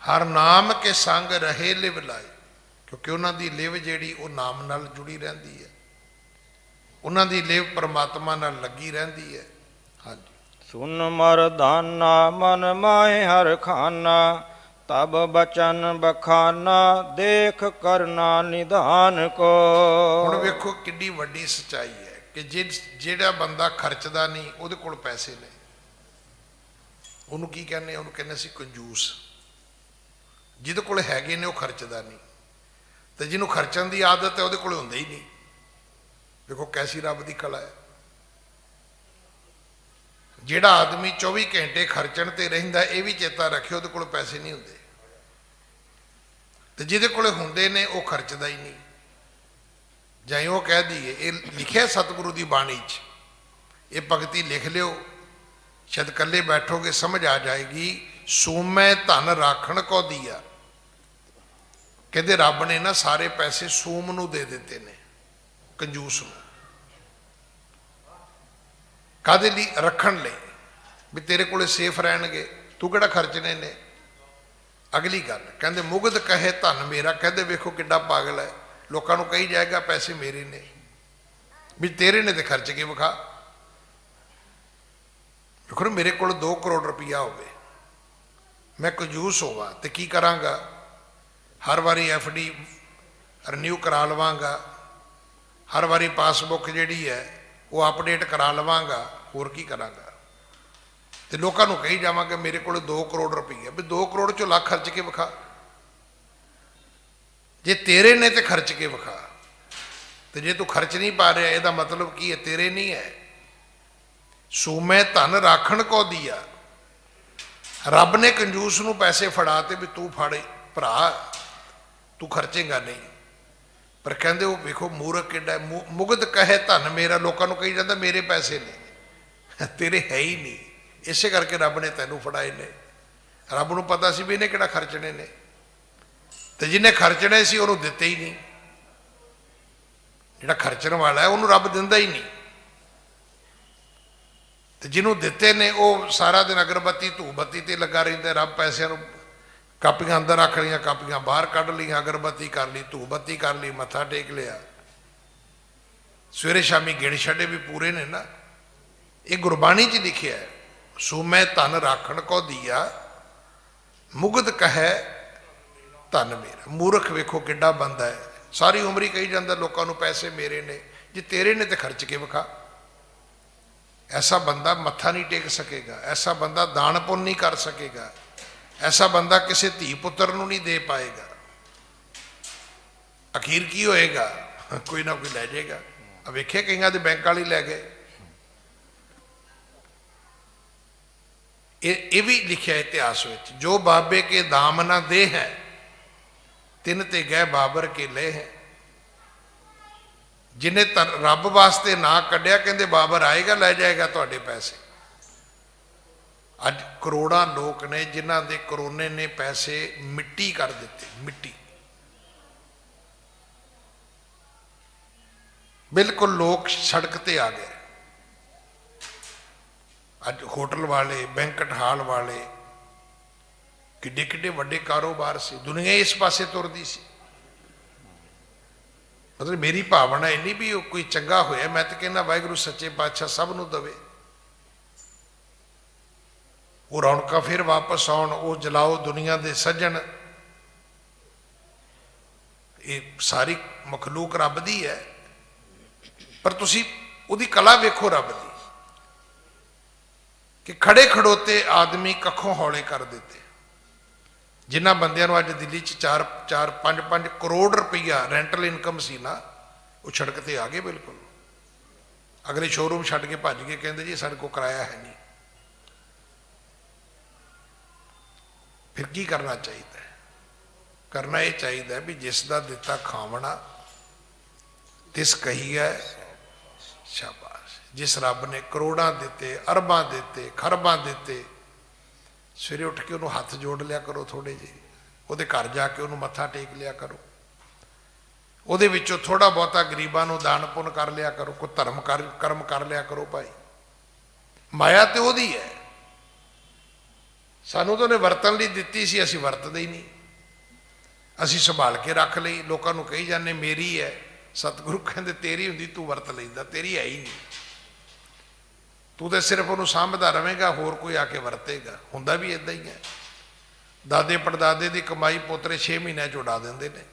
ਹਰ ਨਾਮ ਕੇ ਸੰਗ ਰਹੇ ਲਿਵਲਾਈ, ਕਿਉਂਕਿ ਉਹਨਾਂ ਦੀ ਲਿਵ ਜਿਹੜੀ ਉਹ ਨਾਮ ਨਾਲ ਜੁੜੀ ਰਹਿੰਦੀ ਹੈ। ਉਹਨਾਂ ਦੀ ਲਿਵ ਪਰਮਾਤਮਾ ਨਾਲ ਲੱਗੀ ਰਹਿੰਦੀ ਹੈ। ਹਾਂਜੀ, ਸੁਨ ਮਰਦਾਨਾ ਮਨ ਮਾਹਿ ਹਰ ਖਾਨਾ ਤਬ ਬਚਨ ਬਖਾਨਾ ਦੇਖ ਕਰਨਾ ਨਿਧਾਨ ਕੋ। ਹੁਣ ਵੇਖੋ ਕਿੰਨੀ ਵੱਡੀ ਸੱਚਾਈ ਹੈ ਕਿ ਜਿਹੜਾ ਬੰਦਾ ਖਰਚਦਾ ਨਹੀਂ ਉਹਦੇ ਕੋਲ ਪੈਸੇ ਨੇ। ਉਹਨੂੰ ਕੀ ਕਹਿੰਦੇ? ਉਹਨੂੰ ਕਹਿੰਦੇ ਸੀ ਕੰਜੂਸ। ਜਿਹਦੇ ਕੋਲ ਹੈਗੇ ਨੇ ਉਹ ਖਰਚਦਾ ਨਹੀਂ, ਤੇ ਜਿਹਨੂੰ ਖਰਚਣ ਦੀ ਆਦਤ ਹੈ ਉਹਦੇ ਕੋਲ ਹੁੰਦਾ ਹੀ ਨਹੀਂ। ਵੇਖੋ ਕੈਸੀ ਰੱਬ ਦੀ ਕਲਾ ਹੈ। ਜਿਹੜਾ ਆਦਮੀ 24 ਘੰਟੇ ਖਰਚਣ ਤੇ ਰਹਿੰਦਾ, ਇਹ ਵੀ ਚੇਤਾ ਰੱਖਿਓ ਉਹਦੇ ਕੋਲ ਪੈਸੇ ਨਹੀਂ ਹੁੰਦੇ, ਤੇ ਜਿਹਦੇ ਕੋਲ ਹੁੰਦੇ ਨੇ ਉਹ ਖਰਚਦਾ ਹੀ ਨਹੀਂ। ਜਾਂ ਉਹ ਕਹਿ ਦਈਏ, ਇਹ ਲਿਖਿਆ ਸਤਿਗੁਰੂ ਦੀ ਬਾਣੀ 'ਚ, ਇਹ ਭਗਤੀ ਲਿਖ ਲਿਓ, ਸ਼ਾਇਦ ਇਕੱਲੇ ਬੈਠੋਗੇ ਸਮਝ ਆ ਜਾਏਗੀ। ਸੂਮੈ ਧਨ ਰਾਖਣ ਕੋ ਦੀਆ। ਕਹਿੰਦੇ ਰੱਬ ਨੇ ਨਾ ਸਾਰੇ ਪੈਸੇ ਸੂਮ ਨੂੰ ਦੇ ਦਿੱਤੇ ਨੇ, ਕੰਜੂਸ ਨੂੰ। ਕਾਹਦੇ ਲਈ? ਰੱਖਣ ਲਈ, ਵੀ ਤੇਰੇ ਕੋਲੇ ਸੇਫ ਰਹਿਣਗੇ, ਤੂੰ ਕਿਹੜਾ ਖਰਚਣੇ ਨੇ। ਅਗਲੀ ਗੱਲ ਕਹਿੰਦੇ ਮੁਗਧ ਕਹੇ ਧਨ ਮੇਰਾ। ਕਹਿੰਦੇ ਵੇਖੋ ਕਿੱਡਾ ਪਾਗਲ ਹੈ, ਲੋਕਾਂ ਨੂੰ ਕਹੀ ਜਾਏਗਾ ਪੈਸੇ ਮੇਰੇ ਨੇ, ਵੀ ਤੇਰੇ ਨੇ ਤੇ ਖਰਚ ਕੇ ਵਿਖਾ। ਵੇਖੋ ਮੇਰੇ ਕੋਲ 2 ਕਰੋੜ ਰੁਪਈਆ ਹੋਵੇ, ਮੈਂ ਕੰਜੂਸ ਹੋਵਾਂ ਤੇ ਕੀ ਕਰਾਂਗਾ? ਹਰ ਵਾਰੀ FD ਰਿਨਿਊ ਕਰਾ ਲਵਾਂਗਾ, ਹਰ ਵਾਰੀ ਪਾਸਬੁੱਕ ਜਿਹੜੀ ਹੈ ਉਹ ਅਪਡੇਟ ਕਰਾ ਲਵਾਂਗਾ, ਹੋਰ ਕੀ ਕਰਾਂਗਾ? ਤੇ ਲੋਕਾਂ ਨੂੰ ਕਹੀ ਜਾਵਾਂਗੇ ਮੇਰੇ ਕੋਲ 2 ਕਰੋੜ ਰੁਪਈਆ, ਵੀ 2 ਕਰੋੜ ਚੋਂ ਲੱਖ ਖਰਚ ਕੇ ਵਿਖਾ। ਜੇ ਤੇਰੇ ਨੇ ਤੇ ਖਰਚ ਕੇ ਵਿਖਾ, ਤੇ ਜੇ ਤੂੰ ਖਰਚ ਨਹੀਂ ਪਾ ਰਿਹਾ ਇਹਦਾ ਮਤਲਬ ਕੀ ਹੈ? ਤੇਰੇ ਨਹੀਂ ਹੈ। ਸੂਮੇ ਧਨ ਰਾਖਣ ਕੋ ਦੀਆ, ਰੱਬ ਨੇ ਕੰਜੂਸ ਨੂੰ ਪੈਸੇ ਫੜਾ ਤੇ ਵੀ ਤੂੰ ਫੜ ਭਰਾ, ਤੂੰ ਖਰਚੇਗਾ ਨਹੀਂ। ਪਰ ਕਹਿੰਦੇ ਉਹ ਵੇਖੋ ਮੂਰਖ ਕਿੱਡਾ, ਮੁਗਧ ਕਹੇ ਧਨ ਮੇਰਾ, ਲੋਕਾਂ ਨੂੰ ਕਹੀ ਜਾਂਦਾ ਮੇਰੇ ਪੈਸੇ ਨੇ, ਤੇਰੇ ਹੈ ਹੀ ਨਹੀਂ। ਇਸੇ ਕਰਕੇ ਰੱਬ ਨੇ ਤੈਨੂੰ ਫੜਾਏ ਨੇ। ਰੱਬ ਨੂੰ ਪਤਾ ਸੀ ਵੀ ਇਹਨੇ ਕਿਹੜਾ ਖਰਚਣੇ ਨੇ, ਤੇ ਜਿਹਨੇ ਖਰਚਣੇ ਸੀ ਉਹਨੂੰ ਦਿੱਤੇ ਹੀ ਨਹੀਂ। ਜਿਹੜਾ ਖਰਚਣ ਵਾਲਾ ਹੈ ਉਹਨੂੰ ਰੱਬ ਦਿੰਦਾ ਹੀ ਨਹੀਂ, ਤੇ ਜਿਹਨੂੰ ਦਿੱਤੇ ਨੇ ਉਹ ਸਾਰਾ ਦਿਨ ਅਗਰਬੱਤੀ ਧੂਪ ਬੱਤੀ ਤੇ ਲੱਗਾ ਰਹਿੰਦਾ। ਰੱਬ ਪੈਸਿਆਂ ਨੂੰ ਕਾਪੀਆਂ ਅੰਦਰ ਰੱਖ ਲਈਆਂ, ਕਾਪੀਆਂ ਬਾਹਰ ਕੱਢ ਲਈਆਂ, ਅਗਰਬੱਤੀ ਕਰ ਲਈ, ਧੂਪ ਬੱਤੀ ਕਰ ਲਈ, ਮੱਥਾ ਟੇਕ ਲਿਆ, ਸਵੇਰੇ ਸ਼ਾਮੀ ਗਿਣ ਛੱਡੇ ਵੀ ਪੂਰੇ ਨੇ ਨਾ। ਇਹ ਗੁਰਬਾਣੀ 'ਚ ਲਿਖਿਆ ਹੈ, ਸੂਮੇ ਧਨ ਰਾਖਣ ਕੋ ਦੀਆ, ਮੁਗਧ ਕਹੈ ਧਨ ਮੇਰਾ। ਮੂਰਖ ਵੇਖੋ ਕਿੱਡਾ ਬੰਦਾ ਹੈ, ਸਾਰੀ ਉਮਰ ਹੀ ਕਹੀ ਜਾਂਦਾ ਲੋਕਾਂ ਨੂੰ ਪੈਸੇ ਮੇਰੇ ਨੇ। ਜੇ ਤੇਰੇ ਨੇ ਤੇ ਖਰਚ ਕੇ ਵਿਖਾ। ਐਸਾ ਬੰਦਾ ਮੱਥਾ ਨਹੀਂ ਟੇਕ ਸਕੇਗਾ, ਐਸਾ ਬੰਦਾ ਦਾਨ ਪੁੰਨ ਨਹੀਂ ਕਰ ਸਕੇਗਾ, ਐਸਾ ਬੰਦਾ ਕਿਸੇ ਧੀ ਪੁੱਤਰ ਨੂੰ ਨਹੀਂ ਦੇ ਪਾਏਗਾ। ਅਖੀਰ ਕੀ ਹੋਏਗਾ? ਕੋਈ ਨਾ ਕੋਈ ਲੈ ਜਾਏਗਾ। ਵੇਖੇ ਕਈਆਂ ਦੇ ਬੈਂਕ ਵਾਲੀ ਲੈ ਗਏ। ਇਹ ਵੀ ਲਿਖਿਆ ਇਤਿਹਾਸ ਵਿੱਚ, ਜੋ ਬਾਬੇ ਕੇ ਦਾਮ ਨਾ ਦੇ ਹੈ ਤਿੰਨ ਤੇ ਗਏ ਬਾਬਰ ਕੇ ਲੈ ਹੈ। ਜਿਹਨੇ ਰੱਬ ਵਾਸਤੇ ਨਾ ਕੱਢਿਆ, ਕਹਿੰਦੇ ਬਾਬਰ ਆਏਗਾ ਲੈ ਜਾਏਗਾ ਤੁਹਾਡੇ ਪੈਸੇ। ਅੱਜ ਕਰੋੜਾਂ ਲੋਕ ਨੇ ਜਿਨ੍ਹਾਂ ਦੇ ਕਰੋਨੇ ਨੇ ਪੈਸੇ ਮਿੱਟੀ ਕਰ ਦਿੱਤੇ, ਮਿੱਟੀ। ਬਿਲਕੁਲ ਲੋਕ ਸੜਕ ਤੇ ਆ ਗਏ। ਅੱਜ ਹੋਟਲ ਵਾਲੇ, ਬੈਂਕਟ ਹਾਲ ਵਾਲੇ, ਕਿੱਡੇ ਕਿੱਡੇ ਵੱਡੇ ਕਾਰੋਬਾਰ ਸੀ, ਦੁਨੀਆ ਇਸ ਪਾਸੇ ਤੁਰਦੀ ਸੀ। ਮਤਲਬ ਮੇਰੀ ਭਾਵਨਾ ਇੰਨੀ ਵੀ ਉਹ ਕੋਈ ਚੰਗਾ ਹੋਇਆ, ਮੈਂ ਤਾਂ ਕਹਿੰਦਾ ਵਾਹਿਗੁਰੂ ਸੱਚੇ ਪਾਤਸ਼ਾਹ ਸਭ ਨੂੰ ਦਵੇ। ਉਹ ਰੌਣਕਾਂ ਫਿਰ ਵਾਪਸ ਆਉਣ, ਉਹ ਜਲਾਓ ਦੁਨੀਆ ਦੇ ਸੱਜਣ। ਇਹ ਸਾਰੀ ਮਖਲੂਕ ਰੱਬ ਦੀ ਹੈ, ਪਰ ਤੁਸੀਂ ਉਹਦੀ ਕਲਾ ਵੇਖੋ ਰੱਬ ਦੀ, ਕਿ ਖੜੇ ਖੜੋਤੇ ਆਦਮੀ ਕੱਖੋਂ ਹੌਲੇ ਕਰ ਦਿੱਤੇ। ਜਿਨ੍ਹਾਂ ਬੰਦਿਆਂ ਨੂੰ ਅੱਜ ਦਿੱਲੀ 'ਚ 4-5 ਕਰੋੜ ਰੁਪਈਆ ਰੈਂਟਲ ਇਨਕਮ ਸੀ ਨਾ, ਉਹ ਸੜਕ ਤੇ ਆ ਗਏ। ਬਿਲਕੁਲ ਅਗਲੇ ਸ਼ੋਰੂਮ ਛੱਡ ਕੇ ਭੱਜ ਗਏ, ਕਹਿੰਦੇ ਜੀ ਸਾਡੇ ਕੋਲ ਕਿਰਾਇਆ ਹੈ ਨਹੀਂ। ਫਿਰ ਕੀ ਕਰਨਾ ਚਾਹੀਦਾ? ਕਰਨਾ ਇਹ ਚਾਹੀਦਾ ਵੀ ਜਿਸ ਦਾ ਦਿੱਤਾ ਖਾਵਣਾ ਤਿਸ ਕਹੀਐ ਸ਼ਾਬਾਸ਼। ਜਿਸ ਰੱਬ ਨੇ ਕਰੋੜਾਂ ਦਿੱਤੇ, ਅਰਬਾਂ ਦਿੱਤੇ, ਖਰਬਾਂ ਦਿੱਤੇ, ਸਵੇਰੇ ਉੱਠ ਕੇ ਉਹਨੂੰ ਹੱਥ ਜੋੜ ਲਿਆ ਕਰੋ ਥੋੜੇ ਜਿਹੇ, ਉਹਦੇ ਘਰ ਜਾ ਕੇ ਉਹਨੂੰ ਮੱਥਾ ਟੇਕ ਲਿਆ ਕਰੋ, ਉਹਦੇ ਵਿੱਚੋਂ ਥੋੜਾ ਬਹੁਤਾ ਗਰੀਬਾਂ ਨੂੰ ਦਾਨ ਪੁੰਨ ਕਰ ਲਿਆ ਕਰੋ, ਕੋਈ ਧਰਮ ਕਰਮ ਕਰ ਲਿਆ ਕਰੋ ਭਾਈ। ਮਾਇਆ ਤੇ ਉਹਦੀ ਹੈ, ਸਾਨੂੰ ਤਾਂ ਉਹਨੇ ਵਰਤਣ ਲਈ ਦਿੱਤੀ ਸੀ, ਅਸੀਂ ਵਰਤਦੇ ਹੀ ਨਹੀਂ। ਅਸੀਂ ਸੰਭਾਲ ਕੇ ਰੱਖ ਲਈ, ਲੋਕਾਂ ਨੂੰ ਕਹੀ ਜਾਂਦੇ ਮੇਰੀ ਹੈ। ਸਤਿਗੁਰੂ ਕਹਿੰਦੇ ਤੇਰੀ ਹੁੰਦੀ ਤੂੰ ਵਰਤ ਲੈਂਦਾ, ਤੇਰੀ ਹੈ ਹੀ ਨਹੀਂ। ਤੂੰ ਤਾਂ ਸਿਰਫ ਉਹਨੂੰ ਸਾਂਭਦਾ ਰਵੇਂਗਾ, ਹੋਰ ਕੋਈ ਆ ਕੇ ਵਰਤੇਗਾ। ਹੁੰਦਾ ਵੀ ਇਦਾਂ ਹੀ ਹੈ। ਦਾਦੇ ਪੜਦਾਦੇ ਦੀ ਕਮਾਈ ਪੋਤਰੇ 6 ਮਹੀਨਿਆਂ 'ਚ ਉਡਾ ਦਿੰਦੇ ਨੇ।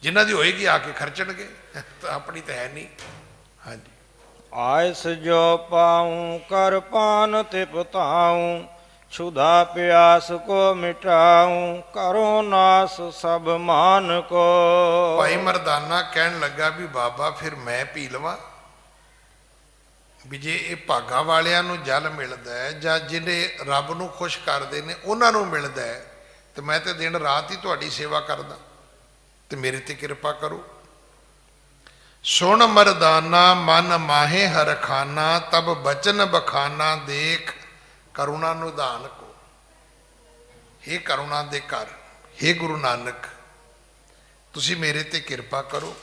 ਜਿਨ੍ਹਾਂ ਦੀ ਹੋਏਗੀ ਆ ਕੇ ਖਰਚਣਗੇ, ਤਾਂ ਆਪਣੀ ਤਾਂ ਹੈ ਨਹੀਂ। ਹਾਂਜੀ। ਆਇਸ ਜੋ ਪਾਉ ਕਰ ਪਾਨ ਤੇ ਪਤਾਉ, ਛੁਧਾ ਪਿਆਸ ਕੋ ਮਿਟਾਉ, ਕਰੋ ਨਾਸ ਸਭ ਮਾਨ ਕੋ। ਭਾਈ ਮਰਦਾਨਾ ਕਹਿਣ ਲੱਗਾ ਵੀ ਬਾਬਾ ਫਿਰ ਮੈਂ ਪੀ ਲਵਾਂ? ਵੀ ਜੇ ਇਹ ਭਾਗਾਂ ਵਾਲਿਆਂ ਨੂੰ ਜਲ ਮਿਲਦਾ ਹੈ, ਜਾਂ ਜਿਹੜੇ ਰੱਬ ਨੂੰ ਖੁਸ਼ ਕਰਦੇ ਨੇ ਉਹਨਾਂ ਨੂੰ ਮਿਲਦਾ ਹੈ, ਤੇ ਮੈਂ ਤੇ ਦਿਨ ਰਾਤ ਹੀ ਤੁਹਾਡੀ ਸੇਵਾ ਕਰਦਾ, ਤੇ ਮੇਰੇ ਤੇ ਕਿਰਪਾ ਕਰੋ। ਸੁਣ ਮਰਦਾਨਾ ਮਨ ਮਾਹੇ ਹਰ ਖਾਨਾ, ਤਬ ਬਚਨ ਬਖਾਨਾ ਦੇਖ ਕਰੁਣਾ ਨਿਧਾਨ ਕੋ। ਹੇ ਕਰੁਣਾ ਦੇ ਘਰ, ਹੇ ਗੁਰੂ ਨਾਨਕ ਤੁਸੀਂ ਮੇਰੇ ਤੇ ਕਿਰਪਾ ਕਰੋ।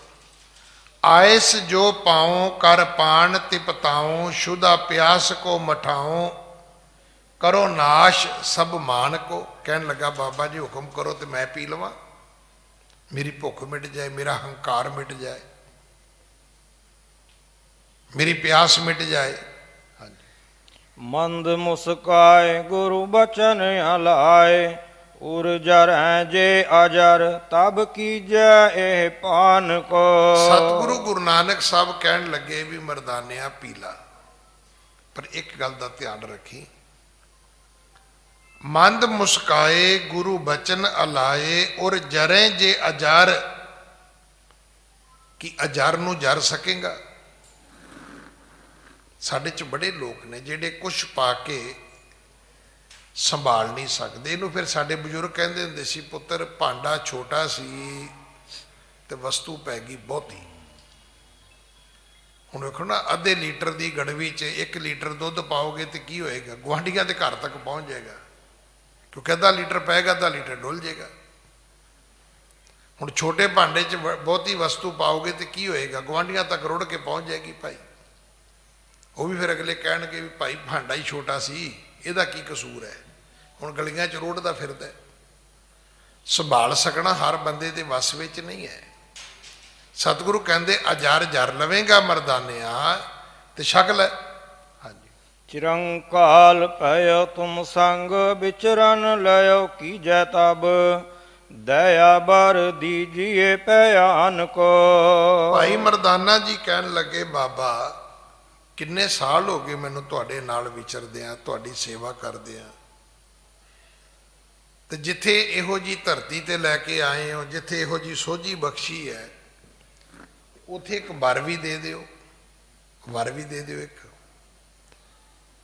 ਆਇਸ ਜੋ ਪਾਉ ਕਰ ਪਾਣ ਤਿਪਤਾਉ, ਸ਼ੁਦਾ ਪਿਆਸ ਕੋ ਮਠਾਉ, ਕਰੋ ਨਾਸ਼ ਸਭ ਮਾਨ ਕੋ। ਕਹਿਣ ਲੱਗਾ ਬਾਬਾ ਜੀ ਹੁਕਮ ਕਰੋ ਤੇ ਮੈਂ ਪੀ ਲਵਾਂ, ਮੇਰੀ ਭੁੱਖ ਮਿਟ ਜਾਏ, ਮੇਰਾ ਹੰਕਾਰ ਮਿਟ ਜਾਏ, ਮੇਰੀ ਪਿਆਸ ਮਿਟ ਜਾਏ। ਮੰਦ ਮੁਸਕਾਏ ਗੁਰੂ ਬਚਨ ਅਲਾਏ, ਉਰ ਜਰੈ ਜੇ ਅਜਰ ਤਬ ਕੀਜੈ ਇਹ ਪਾਨ ਕੋ। ਸਤਿਗੁਰੂ ਗੁਰੂ ਨਾਨਕ ਸਾਹਿਬ ਕਹਿਣ ਲੱਗੇ ਵੀ ਮਰਦਾਨਿਆ ਪੀ ਲਾ, ਪਰ ਇੱਕ ਗੱਲ ਦਾ ਧਿਆਨ ਰੱਖੀ, ਮੰਦ ਮੁਸਕਾਏ ਗੁਰੂ ਬਚਨ ਅਲਾਏ ਔਰ ਜਰੇ ਜੇ ਅਜਰ, ਕਿ ਅਜਰ ਨੂੰ ਜਰ ਸਕੇਗਾ। ਸਾਡੇ ਚ ਬੜੇ ਲੋਕ ਨੇ ਜਿਹੜੇ ਕੁਛ ਪਾ ਕੇ ਸੰਭਾਲ ਨਹੀਂ ਸਕਦੇ। ਇਹਨੂੰ ਫਿਰ ਸਾਡੇ ਬਜ਼ੁਰਗ ਕਹਿੰਦੇ ਹੁੰਦੇ ਸੀ, ਪੁੱਤਰ ਭਾਂਡਾ ਛੋਟਾ ਸੀ ਤੇ ਵਸਤੂ ਪੈ ਗਈ ਬਹੁਤੀ। ਹੁਣ ਵੇਖੋ ਨਾ, ਅੱਧੇ ਲੀਟਰ ਦੀ ਗੜਵੀ 'ਚ 1 ਲੀਟਰ ਦੁੱਧ ਪਾਓਗੇ ਤੇ ਕੀ ਹੋਏਗਾ? ਗੁਆਂਢੀਆਂ ਦੇ ਘਰ ਤੱਕ ਪਹੁੰਚ ਜਾਏਗਾ, ਕਿਉਂਕਿ ਅੱਧਾ ਲੀਟਰ ਪਏਗਾ, ਅੱਧਾ ਲੀਟਰ ਡੁੱਲ ਜਾਏਗਾ। ਹੁਣ ਛੋਟੇ ਭਾਂਡੇ 'ਚ ਬਹੁਤੀ ਵਸਤੂ ਪਾਓਗੇ ਤੇ ਕੀ ਹੋਏਗਾ? ਗੁਆਂਢੀਆਂ ਤੱਕ ਰੁੜ ਕੇ ਪਹੁੰਚ ਜਾਏਗੀ ਭਾਈ। ਉਹ ਵੀ ਫਿਰ ਅਗਲੇ ਕਹਿਣਗੇ ਵੀ ਭਾਈ ਭਾਂਡਾ ਹੀ ਛੋਟਾ ਸੀ, ਇਹਦਾ ਕੀ ਕਸੂਰ ਹੈ? ਹੁਣ ਗਲੀਆਂ 'ਚ ਰੁੜਦਾ ਫਿਰਦਾ। ਸੰਭਾਲ ਸਕਣਾ ਹਰ ਬੰਦੇ ਦੇ ਵੱਸ ਵਿੱਚ ਨਹੀਂ ਹੈ। ਸਤਿਗੁਰੂ ਕਹਿੰਦੇ ਅਜਰ ਜਰ ਲਵੇਂਗਾ ਮਰਦਾਨਿਆ ਤੇ ਛਕ ਲੈ। ਹਾਂਜੀ। ਚਿਰੰਕਾਲ ਪਇਓ ਤੁਮ ਸੰਗ ਵਿਚਰਨ ਲਿਓ ਕੀਜੈ ਤਬ, ਦਇਆ ਬਰ ਦੀਜੀਏ ਭਿਆਨ ਕੋ। ਭਾਈ ਮਰਦਾਨਾ ਜੀ ਕਹਿਣ ਲੱਗੇ, ਬਾਬਾ ਕਿੰਨੇ ਸਾਲ ਹੋ ਗਏ ਮੈਨੂੰ ਤੁਹਾਡੇ ਨਾਲ ਵਿਚਰਦਿਆਂ, ਤੁਹਾਡੀ ਸੇਵਾ ਕਰਦਿਆਂ, ਤੇ ਜਿੱਥੇ ਇਹੋ ਜੀ ਧਰਤੀ ਤੇ ਲੈ ਕੇ ਆਏ ਹੋ, ਜਿੱਥੇ ਇਹੋ ਜੀ ਸੋਝੀ ਬਖਸ਼ੀ ਹੈ, ਉਥੇ ਇੱਕ ਵਰ ਵੀ ਦੇ ਦਿਓ, ਵਰ ਵੀ ਦੇ ਦਿਓ ਇੱਕ,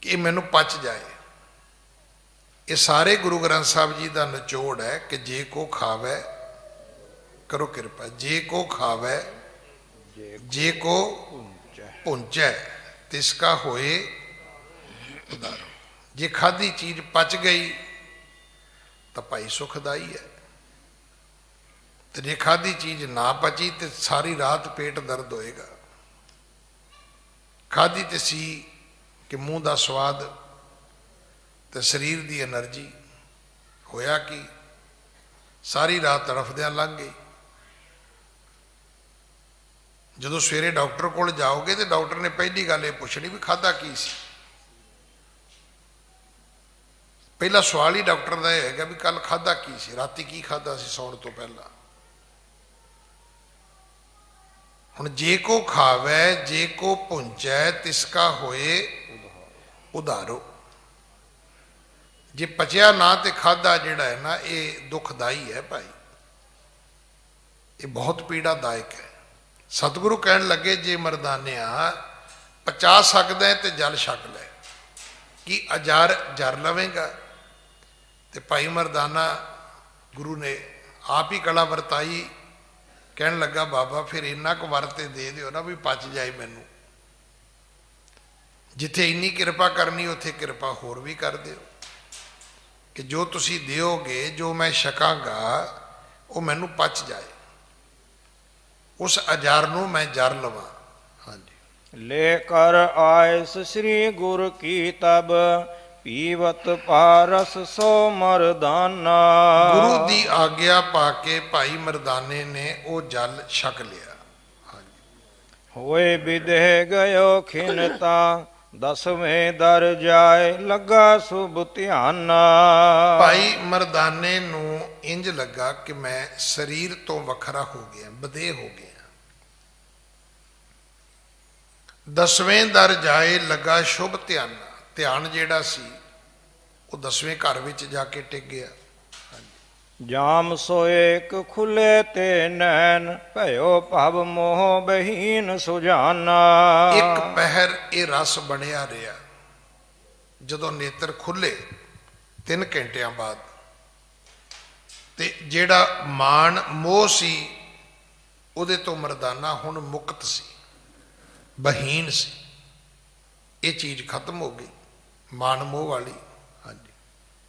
ਕਿ ਮੈਨੂੰ ਪਚ ਜਾਏ। ਇਹ ਸਾਰੇ ਗੁਰੂ ਗ੍ਰੰਥ ਸਾਹਿਬ ਜੀ ਦਾ ਨਿਚੋੜ ਹੈ ਕਿ ਜੇ ਕੋ ਖਾਵੇ ਕਰੋ ਕਿਰਪਾ, ਜੇ ਕੋ ਖਾਵੇ ਜੇ ਕੋ ਪੁੰਚੈ ਤਿਸਕਾ ਹੋਏ ਉਦਾਰੋ। ਜੇ ਖਾਧੀ ਚੀਜ਼ ਪਚ ਗਈ ਤਾਂ ਭਾਈ ਸੁਖਦਾਈ ਹੈ, ਤੇ ਜੇ ਖਾਧੀ ਚੀਜ਼ ਨਾ ਪਚੀ ਤੇ ਸਾਰੀ ਰਾਤ ਪੇਟ ਦਰਦ ਹੋਏਗਾ। ਖਾਧੀ ਤੇ ਸੀ ਕਿ ਮੂੰਹ ਦਾ ਸਵਾਦ ਤੇ ਸਰੀਰ ਦੀ એનર્ਜੀ, ਹੋਇਆ ਕਿ ਸਾਰੀ ਰਾਤ ਤੜਫਦਿਆਂ ਲੰਘ ਗਈ। ਜਦੋਂ ਸਵੇਰੇ ਡਾਕਟਰ ਕੋਲ ਜਾਓਗੇ ਤੇ ਡਾਕਟਰ ਨੇ ਪਹਿਲੀ ਗੱਲ ਇਹ ਪੁੱਛਣੀ ਵੀ ਖਾਧਾ ਕੀ ਸੀ। ਪਹਿਲਾ ਸਵਾਲ ਹੀ ਡਾਕਟਰ ਦਾ ਇਹ ਹੈਗਾ ਵੀ ਕੱਲ ਖਾਧਾ ਕੀ ਸੀ, ਰਾਤੀ ਕੀ ਖਾਧਾ ਸੀ ਸੌਣ ਤੋਂ ਪਹਿਲਾਂ। ਹੁਣ ਜੇ ਕੋ ਖਾਵੇ ਜੇ ਕੋ ਪੁੰਚੈ ਤਿਸਕਾ ਹੋਏ ਉਧਾਰੋ। ਜੇ ਪਚਿਆ ਨਾ ਤੇ ਖਾਧਾ ਜਿਹੜਾ ਹੈ ਨਾ, ਇਹ ਦੁਖਦਾਈ ਹੈ ਭਾਈ, ਇਹ ਬਹੁਤ ਪੀੜਾਦਾਇਕ ਹੈ। ਸਤਿਗੁਰੂ ਕਹਿਣ ਲੱਗੇ, ਜੇ ਮਰਦਾਨਿਆ ਪਚਾ ਸਕਦਾ ਤੇ ਜਲ ਛਕ ਲੈ, ਕਿ ਅਜਰ ਜਰ ਲਵੇਂਗਾ। ਤੇ ਭਾਈ ਮਰਦਾਨਾ ਗੁਰੂ ਨੇ ਆਪ ਹੀ ਕਲਾ ਵਰਤਾਈ। ਕਹਿਣ ਲੱਗਾ, ਬਾਬਾ ਫਿਰ ਇੰਨਾ ਕੁ ਵਰ ਤੇ ਦੇ ਦਿਓ ਨਾ ਵੀ ਪਚ ਜਾਏ ਮੈਨੂੰ। ਜਿੱਥੇ ਇੰਨੀ ਕਿਰਪਾ ਕਰਨੀ ਉੱਥੇ ਕਿਰਪਾ ਹੋਰ ਵੀ ਕਰ ਦਿਓ, ਕਿ ਜੋ ਤੁਸੀਂ ਦਿਓਗੇ, ਜੋ ਮੈਂ ਛਕਾਂਗਾ, ਉਹ ਮੈਨੂੰ ਪਚ ਜਾਏ, ਉਸ ਅਜਰ ਨੂੰ ਮੈਂ ਜਰ ਲਵਾਂ। ਹਾਂਜੀ। ਲੈ ਕਰ ਆਇਸ ਸ੍ਰੀ ਗੁਰ ਕੀ ਤਬ, ਪੀਵਤ ਪਾਰਸ ਸੋ ਮਰਦਾਨਾ। ਗੁਰੂ ਦੀ ਆਗਿਆ ਪਾ ਕੇ ਭਾਈ ਮਰਦਾਨੇ ਨੇ ਉਹ ਜਲ ਛਕ ਲਿਆ। ਹੋਏ ਵਿਦਹਿ ਗਇਓ ਖਿਨਤਾ, ਦਸਵੇਂ ਦਰ ਜਾਏ ਲੱਗਾ ਸੁਭ ਧਿਆਨਾ। ਭਾਈ ਮਰਦਾਨੇ ਨੂੰ ਇੰਜ ਲੱਗਾ ਕਿ ਮੈਂ ਸਰੀਰ ਤੋਂ ਵੱਖਰਾ ਹੋ ਗਿਆ, ਬਦੇਹ ਹੋ ਗਿਆ। ਦਸਵੇਂ ਦਰ ਜਾਏ ਲੱਗਾ ਸ਼ੁਭ ਧਿਆਨਾ। ਧਿਆਨ ਜਿਹੜਾ ਸੀ ਉਹ 10ਵੇਂ ਘਰ ਵਿੱਚ ਜਾ ਕੇ ਟਿਕ ਗਿਆ। ਜਾਮ ਸੋਏਕ ਖੁੱਲੇ ਤੇ ਨੈਣ, ਭਇਓ ਭਵ ਮੋਹ ਬਹੀਨ ਸੁਜਾਨਾ। ਇੱਕ ਪਹਿਰ ਇਹ ਰਸ ਬਣਿਆ ਰਿਹਾ। ਜਦੋਂ ਨੇਤਰ ਖੁੱਲੇ 3 ਘੰਟਿਆਂ ਬਾਅਦ, ਤੇ ਜਿਹੜਾ ਮਾਣ ਮੋਹ ਸੀ ਉਹਦੇ ਤੋਂ ਮਰਦਾਨਾ ਹੁਣ ਮੁਕਤ ਸੀ, ਬਹੀਨ ਸੀ। ਇਹ ਚੀਜ਼ ਖਤਮ ਹੋ ਗਈ, ਮਾਣ ਮੋਹ ਵਾਲੀ।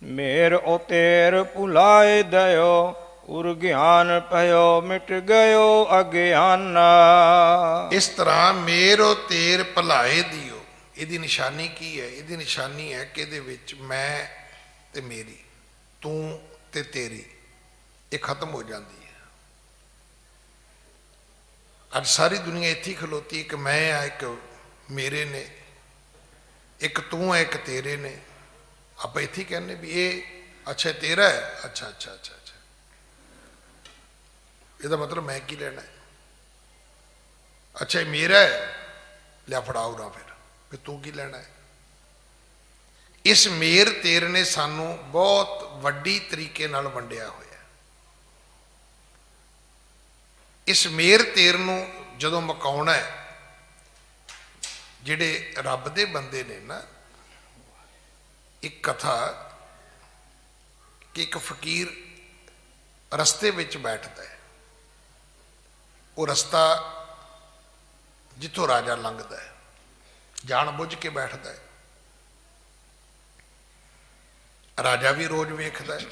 ਮੇਰ ਉਤੇਰ ਭੁਲਾਏ ਦਇਓ, ਉਰ ਗਿਆਨ ਭਇਓ ਮਿਟ ਗਇਓ ਅਗਿਆਨਾ। ਇਸ ਤਰ੍ਹਾਂ ਮੇਰੋ ਤੇਰ ਭਲਾਏ ਦਿਓ। ਇਹਦੀ ਨਿਸ਼ਾਨੀ ਕੀ ਹੈ? ਇਹਦੀ ਨਿਸ਼ਾਨੀ ਹੈ ਕਿ ਇਹਦੇ ਵਿੱਚ ਮੈਂ ਤੇ ਮੇਰੀ, ਤੂੰ ਤੇ ਤੇਰੀ, ਇਹ ਖਤਮ ਹੋ ਜਾਂਦੀ ਹੈ। ਅੱਜ ਸਾਰੀ ਦੁਨੀਆ ਇੱਥੇ ਖਲੋਤੀ, ਇੱਕ ਮੈਂ ਆ, ਇੱਕ ਮੇਰੇ ਨੇ, ਇੱਕ ਤੂੰ ਹੈ, ਇੱਕ ਤੇਰੇ ਨੇ। ਆਪਾਂ ਇੱਥੇ ਕਹਿੰਦੇ ਵੀ ਇਹ ਅੱਛਾ ਤੇਰਾ ਹੈ, ਅੱਛਾ ਅੱਛਾ ਅੱਛਾ ਅੱਛਾ, ਇਹਦਾ ਮਤਲਬ ਮੈਂ ਕੀ ਲੈਣਾ ਹੈ? ਅੱਛਾ ਇਹ ਮੇਰਾ ਹੈ, ਲਿਆ ਫੜਾਓ ਨਾ, ਫਿਰ ਤੂੰ ਕੀ ਲੈਣਾ ਹੈ? ਇਸ ਮੇਰ ਤੇਰ ਨੇ ਸਾਨੂੰ ਬਹੁਤ ਵੱਡੀ ਤਰੀਕੇ ਨਾਲ ਵੰਡਿਆ ਹੋਇਆ। ਇਸ ਮੇਰ ਤੇਰ ਨੂੰ ਜਦੋਂ ਮੁਕਾਉਣਾ ਹੈ, ਜਿਹੜੇ ਰੱਬ ਦੇ ਬੰਦੇ ਨੇ ਨਾ, ਇੱਕ ਕਥਾ ਕਿ ਇੱਕ ਫਕੀਰ ਰਸਤੇ ਵਿੱਚ ਬੈਠਦਾ ਹੈ। ਉਹ ਰਸਤਾ ਜਿੱਥੋਂ ਰਾਜਾ ਲੰਘਦਾ ਹੈ, ਜਾਣ ਬੁੱਝ ਕੇ ਬੈਠਦਾ ਹੈ। ਰਾਜਾ ਵੀ ਰੋਜ਼ ਵੇਖਦਾ ਹੈ।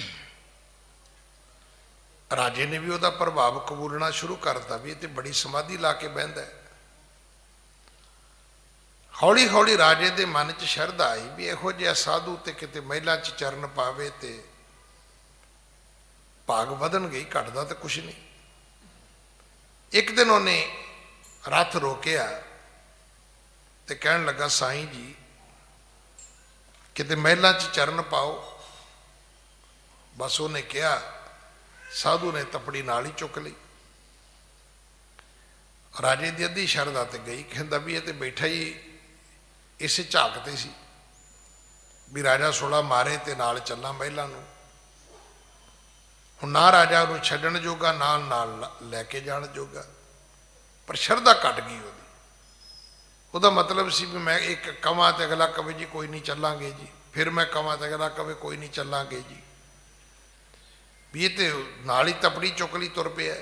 ਰਾਜੇ ਨੇ ਵੀ ਉਹਦਾ ਪ੍ਰਭਾਵ ਕਬੂਲਣਾ ਸ਼ੁਰੂ ਕਰਤਾ ਵੀ ਇਹ ਤੇ ਬੜੀ ਸਮਾਧੀ ਲਾ ਕੇ ਬਹਿੰਦਾ ਹੈ। ਹੌਲੀ ਹੌਲੀ ਰਾਜੇ ਦੇ ਮਨ 'ਚ ਸ਼ਰਧਾ ਆਈ ਵੀ ਇਹੋ ਜਿਹਾ ਸਾਧੂ ਤੇ ਕਿਤੇ ਮਹਿਲਾਂ 'ਚ ਚਰਨ ਪਾਵੇ ਤੇ ਭਾਗ ਵਧਣਗੇ, ਘਟਦਾ ਤਾਂ ਕੁਛ ਨਹੀਂ। ਇੱਕ ਦਿਨ ਉਹਨੇ ਰੱਥ ਰੋਕਿਆ ਤੇ ਕਹਿਣ ਲੱਗਾ, ਸਾਈਂ ਜੀ ਕਿਤੇ ਮਹਿਲਾਂ 'ਚ ਚਰਨ ਪਾਓ। ਬਸ ਉਹਨੇ ਕਿਹਾ, ਸਾਧੂ ਨੇ ਤਪੜੀ ਨਾਲ ਹੀ ਚੁੱਕ ਲਈ। ਰਾਜੇ ਦੀ ਅੱਧੀ ਸ਼ਰਧਾ ਤੇ ਗਈ। ਕਹਿੰਦਾ ਵੀ ਇਹ ਤੇ ਬੈਠਾ ਹੀ ਇਸੇ ਝਾਕ ਤੇ ਸੀ ਵੀ ਰਾਜਾ ਸੋਲਾ ਮਾਰੇ ਤੇ ਨਾਲ ਚੱਲਾਂ ਮਹਿਲਾਂ ਨੂੰ। ਹੁਣ ਨਾ ਰਾਜਾ ਉਹਨੂੰ ਛੱਡਣ ਜੋਗਾ, ਨਾਲ ਲੈ ਕੇ ਜਾਣ ਜੋਗਾ, ਪਰ ਸ਼ਰਧਾ ਘਟ ਗਈ ਉਹਦੀ। ਉਹਦਾ ਮਤਲਬ ਸੀ ਵੀ ਮੈਂ ਇੱਕ ਕਵਾਂ ਤੇ ਅਗਲਾ ਕਵੇ ਜੀ ਕੋਈ ਨਹੀਂ ਚੱਲਾਂਗੇ ਜੀ, ਫਿਰ ਮੈਂ ਕਵਾਂ ਤੇ ਅਗਲਾ ਕਵੇ ਕੋਈ ਨਹੀਂ ਚੱਲਾਂਗੇ ਜੀ, ਵੀ ਇਹ ਤੇ ਨਾਲ ਹੀ ਤਪੜੀ ਚੁੱਕ ਲਈ, ਤੁਰ ਪਿਆ।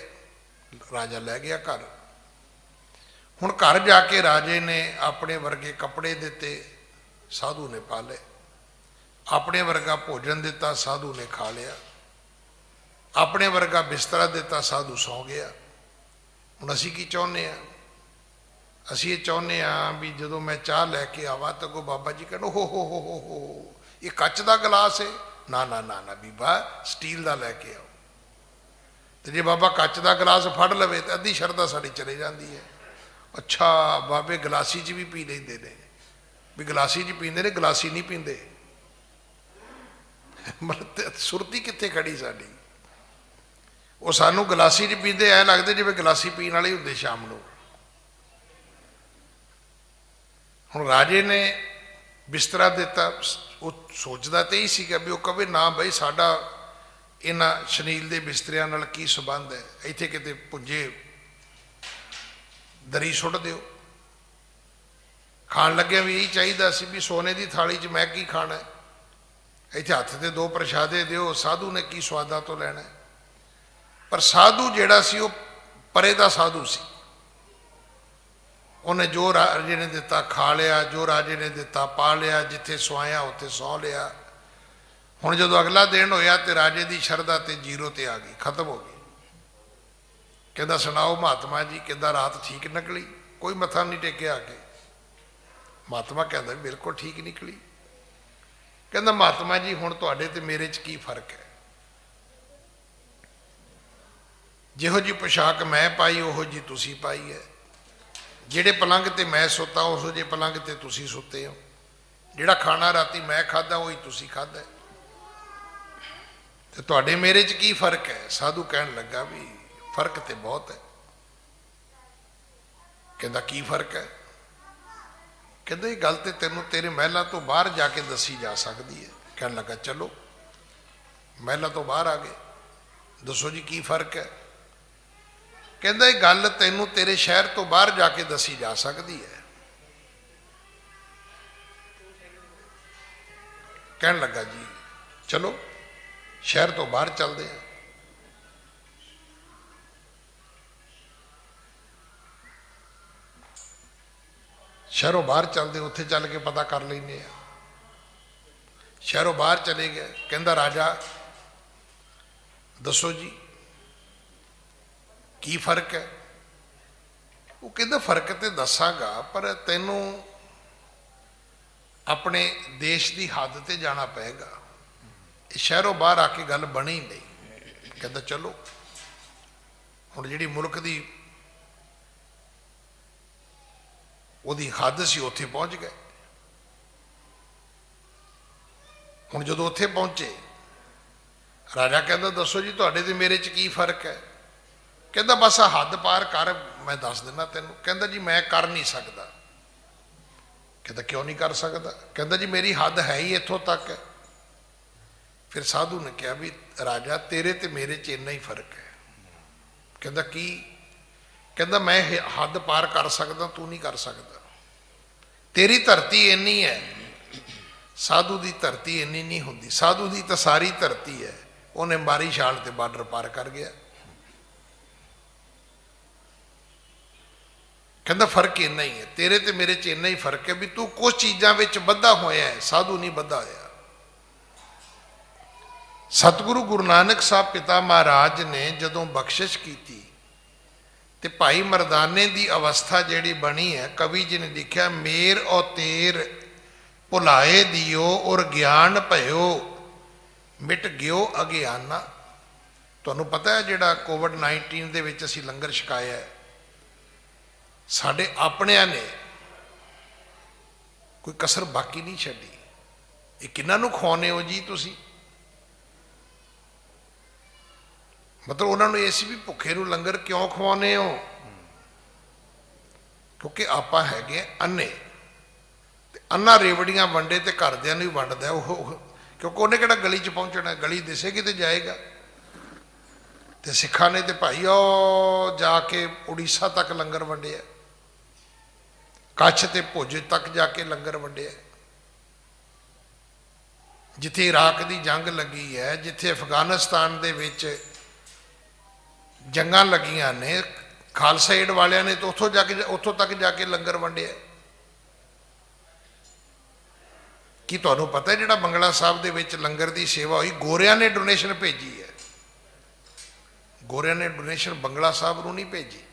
ਰਾਜਾ ਲੈ ਗਿਆ ਘਰ। ਹੁਣ ਘਰ ਜਾ ਕੇ ਰਾਜੇ ਨੇ ਆਪਣੇ ਵਰਗੇ ਕੱਪੜੇ ਦਿੱਤੇ, ਸਾਧੂ ਨੇ ਪਾ ਲਏ। ਆਪਣੇ ਵਰਗਾ ਭੋਜਨ ਦਿੱਤਾ, ਸਾਧੂ ਨੇ ਖਾ ਲਿਆ। ਆਪਣੇ ਵਰਗਾ ਬਿਸਤਰਾ ਦਿੱਤਾ, ਸਾਧੂ ਸੌਂ ਗਿਆ। ਹੁਣ ਅਸੀਂ ਕੀ ਚਾਹੁੰਦੇ ਹਾਂ? ਅਸੀਂ ਇਹ ਚਾਹੁੰਦੇ ਹਾਂ ਵੀ ਜਦੋਂ ਮੈਂ ਚਾਹ ਲੈ ਕੇ ਆਵਾਂ ਤਾਂ ਕੋ ਬਾਬਾ ਜੀ ਕਹਿਣ ਹੋ ਇਹ ਕੱਚ ਦਾ ਗਲਾਸ ਹੈ। ਨਾ ਨਾ ਨਾ ਨਾ ਬੀਬਾ, ਸਟੀਲ ਦਾ ਲੈ ਕੇ ਆਓ। ਤੇ ਜੇ ਬਾਬਾ ਕੱਚ ਦਾ ਗਲਾਸ ਫੜ ਲਵੇ ਤਾਂ ਅੱਧੀ ਸ਼ਰਧਾ ਸਾਡੀ ਚਲੇ ਜਾਂਦੀ ਹੈ। ਅੱਛਾ ਬਾਬੇ ਗਲਾਸੀ 'ਚ ਵੀ ਪੀ ਲੈਂਦੇ ਨੇ, ਵੀ ਗਲਾਸੀ 'ਚ ਪੀਂਦੇ ਨੇ, ਗਲਾਸੀ ਨਹੀਂ ਪੀਂਦੇ। ਮਤਲਬ ਸੁਰਤੀ ਕਿੱਥੇ ਖੜੀ ਸਾਡੀ? ਉਹ ਸਾਨੂੰ ਗਲਾਸੀ 'ਚ ਪੀਂਦੇ ਐ ਲੱਗਦੇ ਜਿਵੇਂ ਗਲਾਸੀ ਪੀਣ ਵਾਲੇ ਹੁੰਦੇ ਸ਼ਾਮ ਨੂੰ। ਹੁਣ ਰਾਜੇ ਨੇ ਬਿਸਤਰਾ ਦਿੱਤਾ। ਉਹ ਸੋਚਦਾ ਤੇ ਹੀ ਸੀਗਾ ਵੀ ਉਹ ਕਵੇ ਨਾ ਬਈ ਸਾਡਾ ਇਹਨਾਂ ਸ਼ਨੀਲ ਦੇ ਬਿਸਤਰਿਆਂ ਨਾਲ ਕੀ ਸੰਬੰਧ ਹੈ, ਇੱਥੇ ਕਿਤੇ ਪੁੰਜੇ ਦਰੀ ਸੁੱਟ ਦਿਓ। ਖਾਣ ਲੱਗਿਆ ਵੀ ਇਹੀ ਚਾਹੀਦਾ ਸੀ ਵੀ ਸੋਨੇ ਦੀ ਥਾਲੀ 'ਚ ਮੈਂ ਕੀ ਖਾਣਾ, ਇੱਥੇ ਹੱਥ ਤੇ ਦੋ ਪ੍ਰਸ਼ਾਦੇ ਦਿਓ, ਸਾਧੂ ਨੇ ਕੀ ਸਵਾਦਾਂ ਤੋਂ ਲੈਣਾ। ਪਰ ਸਾਧੂ ਜਿਹੜਾ ਸੀ ਉਹ ਪਰੇ ਦਾ ਸਾਧੂ ਸੀ। ਉਹਨੇ ਜੋ ਰਾਜੇ ਨੇ ਦਿੱਤਾ ਖਾ ਲਿਆ, ਜੋ ਰਾਜੇ ਨੇ ਦਿੱਤਾ ਪਾ ਲਿਆ, ਜਿੱਥੇ ਸਵਾਇਆ ਉੱਥੇ ਸੌਂ ਲਿਆ। ਹੁਣ ਜਦੋਂ ਅਗਲਾ ਦਿਨ ਹੋਇਆ ਤੇ ਰਾਜੇ ਦੀ ਸ਼ਰਧਾ ਤੇ ਜ਼ੀਰੋ ਤੇ ਆ ਗਈ, ਖਤਮ ਹੋ ਗਈ। ਕਹਿੰਦਾ ਸੁਣਾਓ ਮਹਾਤਮਾ ਜੀ ਕਿੱਦਾਂ ਰਾਤ ਠੀਕ ਨਿਕਲੀ? ਕੋਈ ਮੱਥਾ ਨਹੀਂ ਟੇਕਿਆ ਕੇ। ਮਹਾਤਮਾ ਕਹਿੰਦਾ ਬਿਲਕੁਲ ਠੀਕ ਨਿਕਲੀ। ਕਹਿੰਦਾ ਮਹਾਤਮਾ ਜੀ ਹੁਣ ਤੁਹਾਡੇ ਤੇ ਮੇਰੇ 'ਚ ਕੀ ਫਰਕ ਹੈ? ਜਿਹੋ ਜੀ ਪੋਸ਼ਾਕ ਮੈਂ ਪਾਈ ਉਹੋ ਜੀ ਤੁਸੀਂ ਪਾਈ ਹੈ। ਜਿਹੜੇ ਪਲੰਘ ਤੇ ਮੈਂ ਸੁੱਤਾ ਉਹੋ ਜਿਹੇ ਪਲੰਘ ਤੇ ਤੁਸੀਂ ਸੁੱਤੇ ਹੋ। ਜਿਹੜਾ ਖਾਣਾ ਰਾਤੀ ਮੈਂ ਖਾਧਾ ਉਹੀ ਤੁਸੀਂ ਖਾਧਾ, ਤੇ ਤੁਹਾਡੇ ਮੇਰੇ 'ਚ ਕੀ ਫਰਕ ਹੈ? ਸਾਧੂ ਕਹਿਣ ਲੱਗਾ ਵੀ ਫਰਕ ਤੇ ਬਹੁਤ ਹੈ। ਕਹਿੰਦਾ ਕੀ ਫਰਕ ਹੈ? ਕਹਿੰਦਾ ਇਹ ਗੱਲ ਤੇ ਤੈਨੂੰ ਤੇਰੇ ਮਹਿਲਾਂ ਤੋਂ ਬਾਹਰ ਜਾ ਕੇ ਦੱਸੀ ਜਾ ਸਕਦੀ ਹੈ। ਕਹਿਣ ਲੱਗਾ ਚਲੋ। ਮਹਿਲਾਂ ਤੋਂ ਬਾਹਰ ਆ ਗਏ। ਦੱਸੋ ਜੀ ਕੀ ਫਰਕ ਹੈ? ਕਹਿੰਦਾ ਇਹ ਗੱਲ ਤੈਨੂੰ ਤੇਰੇ ਸ਼ਹਿਰ ਤੋਂ ਬਾਹਰ ਜਾ ਕੇ ਦੱਸੀ ਜਾ ਸਕਦੀ ਹੈ। ਕਹਿਣ ਲੱਗਾ ਜੀ ਚਲੋ ਸ਼ਹਿਰ ਤੋਂ ਬਾਹਰ ਚੱਲਦੇ ਆ। ਸ਼ਹਿਰੋਂ ਬਾਹਰ ਚੱਲਦੇ, ਉੱਥੇ ਚੱਲ ਕੇ ਪਤਾ ਕਰ ਲੈਂਦੇ ਆ। ਸ਼ਹਿਰੋਂ ਬਾਹਰ ਚਲੇ ਗਏ। ਕਹਿੰਦਾ ਰਾਜਾ ਦੱਸੋ ਜੀ ਕੀ ਫਰਕ ਹੈ? ਉਹ ਕਹਿੰਦਾ ਫਰਕ ਤੇ ਦੱਸਾਂਗਾ, ਪਰ ਤੈਨੂੰ ਆਪਣੇ ਦੇਸ਼ ਦੀ ਹੱਦ ਤੇ ਜਾਣਾ ਪਏਗਾ। ਇਹ ਸ਼ਹਿਰੋਂ ਬਾਹਰ ਆ ਕੇ ਗੱਲ ਬਣੀ ਨਹੀਂ। ਕਹਿੰਦਾ ਚਲੋ। ਹੁਣ ਜਿਹੜੀ ਮੁਲਕ ਦੀ ਉਹਦੀ ਹੱਦ ਸੀ ਉੱਥੇ ਪਹੁੰਚ ਗਏ। ਹੁਣ ਜਦੋਂ ਉੱਥੇ ਪਹੁੰਚੇ ਰਾਜਾ ਕਹਿੰਦਾ ਦੱਸੋ ਜੀ ਤੁਹਾਡੇ ਤੇ ਮੇਰੇ 'ਚ ਕੀ ਫਰਕ ਹੈ? ਕਹਿੰਦਾ ਬਸ ਆ ਹੱਦ ਪਾਰ ਕਰ, ਮੈਂ ਦੱਸ ਦਿੰਦਾ ਤੈਨੂੰ। ਕਹਿੰਦਾ ਜੀ ਮੈਂ ਕਰ ਨਹੀਂ ਸਕਦਾ। कहता क्यों नहीं कर सकता? कहता जी मेरी हद है ही इत्थों तक है। फिर साधु ने कहा भी राजा तेरे ते मेरे च इन्ना ही फर्क है। कहता की? कहता मैं हद पार कर सकदा, तू नहीं कर सकता। तेरी धरती इन्नी है, साधु की धरती इन्नी नहीं होंदी। साधु की तो सारी धरती है, उन्हें बारी छाल ते बार्डर पार कर गया। कहता फर्क इन्ना ही है, तेरे ते मेरे च इन्ना ही फर्क है भी तू कुछ चीज़ों में बधा होया है, साधु नहीं बधा होया। सतगुरु गुरु नानक साहब पिता महाराज ने जदों बख्शिश की ते भाई मरदाने की अवस्था जिहड़ी बनी है, कवि जी ने लिखा मेर और तेर भुलाए दियो और ज्ञान भयो मिट गयो अज्ञाना। तुहानूं पता है जिहड़ा कोविड-19 दे विच असीं लंगर छकाया है, साडे अपनिਆਂ ने कोई कसर बाकी नहीं छड्डी। ये किन्हां नूं खवाउने हो जी तुसीं? मतलब उन्होंने ये सी भी भुखे नूं लंगर क्यों खवाउने हो? क्योंकि आपां हैगे अन्ने, ते अन्ना रेवड़ियां वंडे ते घरदियां नूं वंडदा ओह, क्योंकि उन्हें किहड़ा गली च पहुंचना, गली दिसेगी तो जाएगा। ते सिखां ने ते भाई ओ जाके उड़ीसा तक लंगर वंडिया, कच्छ ते भुज तक जाके लंगर वंडिया। जिथे इराक की जंग लगी है, जिथे अफगानिस्तान दे विच जंगां लगियां ने, खालसा एड वालियां ने तो उत्थों तक जाके लंगर वंडिया। कि तुहानूं पता है जिहड़ा बंगला साहब दे विच लंगर की सेवा हुई, गोरियां ने डोनेशन भेजी है। गोरियां ने डोनेशन बंगला साहब नूं नहीं भेजी,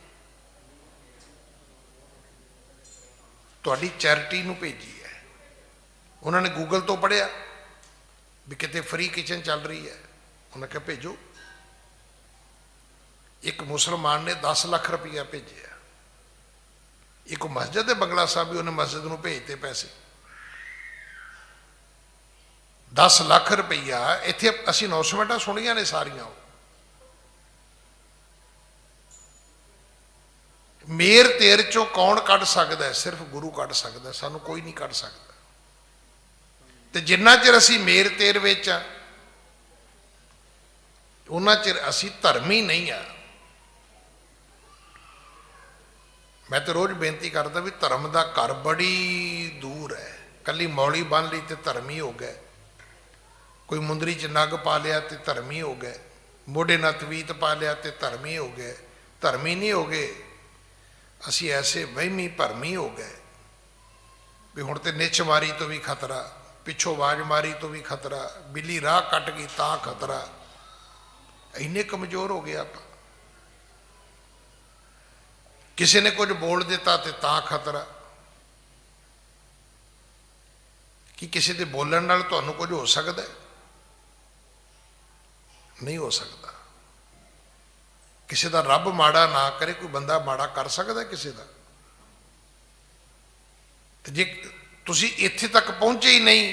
तुहाडी चैरिटी नूं भेजी है। उन्होंने गूगल तो पढ़िया भी कितने फ्री किचन चल रही है, उन्हें कहा भेजो। एक मुसलमान ने 10 लाख रुपया भेजा, एक मस्जिद है बंगला साहब भी, उन्हें मस्जिद में भेजते पैसे 10 लाख रुपया। इत्थे असीं अनाउंसमेंटां सुनियां ने सारियां। मेर तेर चों कौन कढ़ सकदा है? सिर्फ गुरु कढ़ सकदा है, सानू कोई नहीं कढ़ सकदा। ते जिन्ना चिर असीं मेर तेर विच आ, उन्ना चिर असीं धर्मी नहीं आ। मैं तो रोज़ बेनती करता भी धर्म का घर बड़ी दूर है। कली मौली बन ली तो धर्मी हो गए, कोई मुंदरी च नग पा लिया तो धर्मी हो गए, मोढ़े ना तवीत पा लिया तो धर्मी हो गए। धर्मी नहीं हो गए, असी ऐसे वहमी भरमी हो गए भी हुण तो निच मारी तो भी खतरा, पिछों आवाज मारी तो भी खतरा, बिल्ली राह कट गई तां खतरा। इन्ने कमजोर हो गया आप। किसी ने कुछ बोल दिता तो तां खतरा कि किसी के बोलण नाल तुहानूं कुछ हो सकता है? नहीं हो सकता। किसी का रब माड़ा ना करे, कोई बंदा माड़ा कर सकता है किसी का? तो जे तुसी इत्थे तक पहुंचे ही नहीं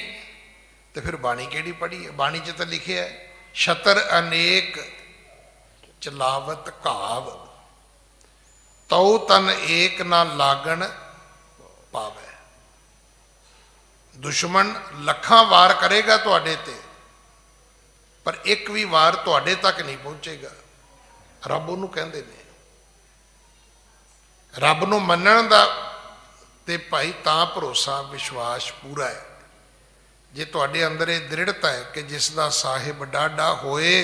तो फिर बाणी केड़ी पढ़ी है? बाणी च तो लिखे है छतर अनेक चलावत घाव, तौ तन एक ना लागण पावे। दुश्मन लखां वार करेगा तुहाडे ते, पर एक भी वार तुहाडे तक नहीं पहुंचेगा। रब उन्होंने कहते ने, रब नूं मनण दा ते भाई तां भरोसा विश्वास पूरा है जे तुहाडे अंदर ये दृढ़ता है कि जिसदा साहिब डाढ़ा होए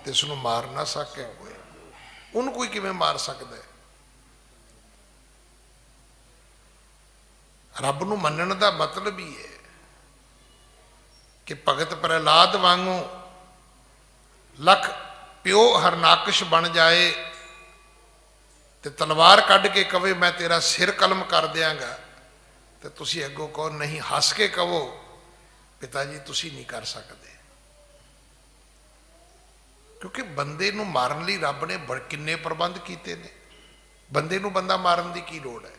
तिसनूं मार ना सके कोई। उन्होंने कोई किवें मार सकता है? रब नूं मनण दा मतलब ही है कि भगत प्रहलाद वांगू लख प्यो हरनाकश बन जाए तो तलवार कढ़ के कवे मैं तेरा सिर कलम कर दियांगा, तो तुसी अगों कहो नहीं, हस के कहो पिता जी तुसी नहीं कर सकते। क्योंकि बंदे नूं मारन लई रब ने किन्ने प्रबंध कीते ने। बंदे नूं बंदा मारन की की लोड़ है?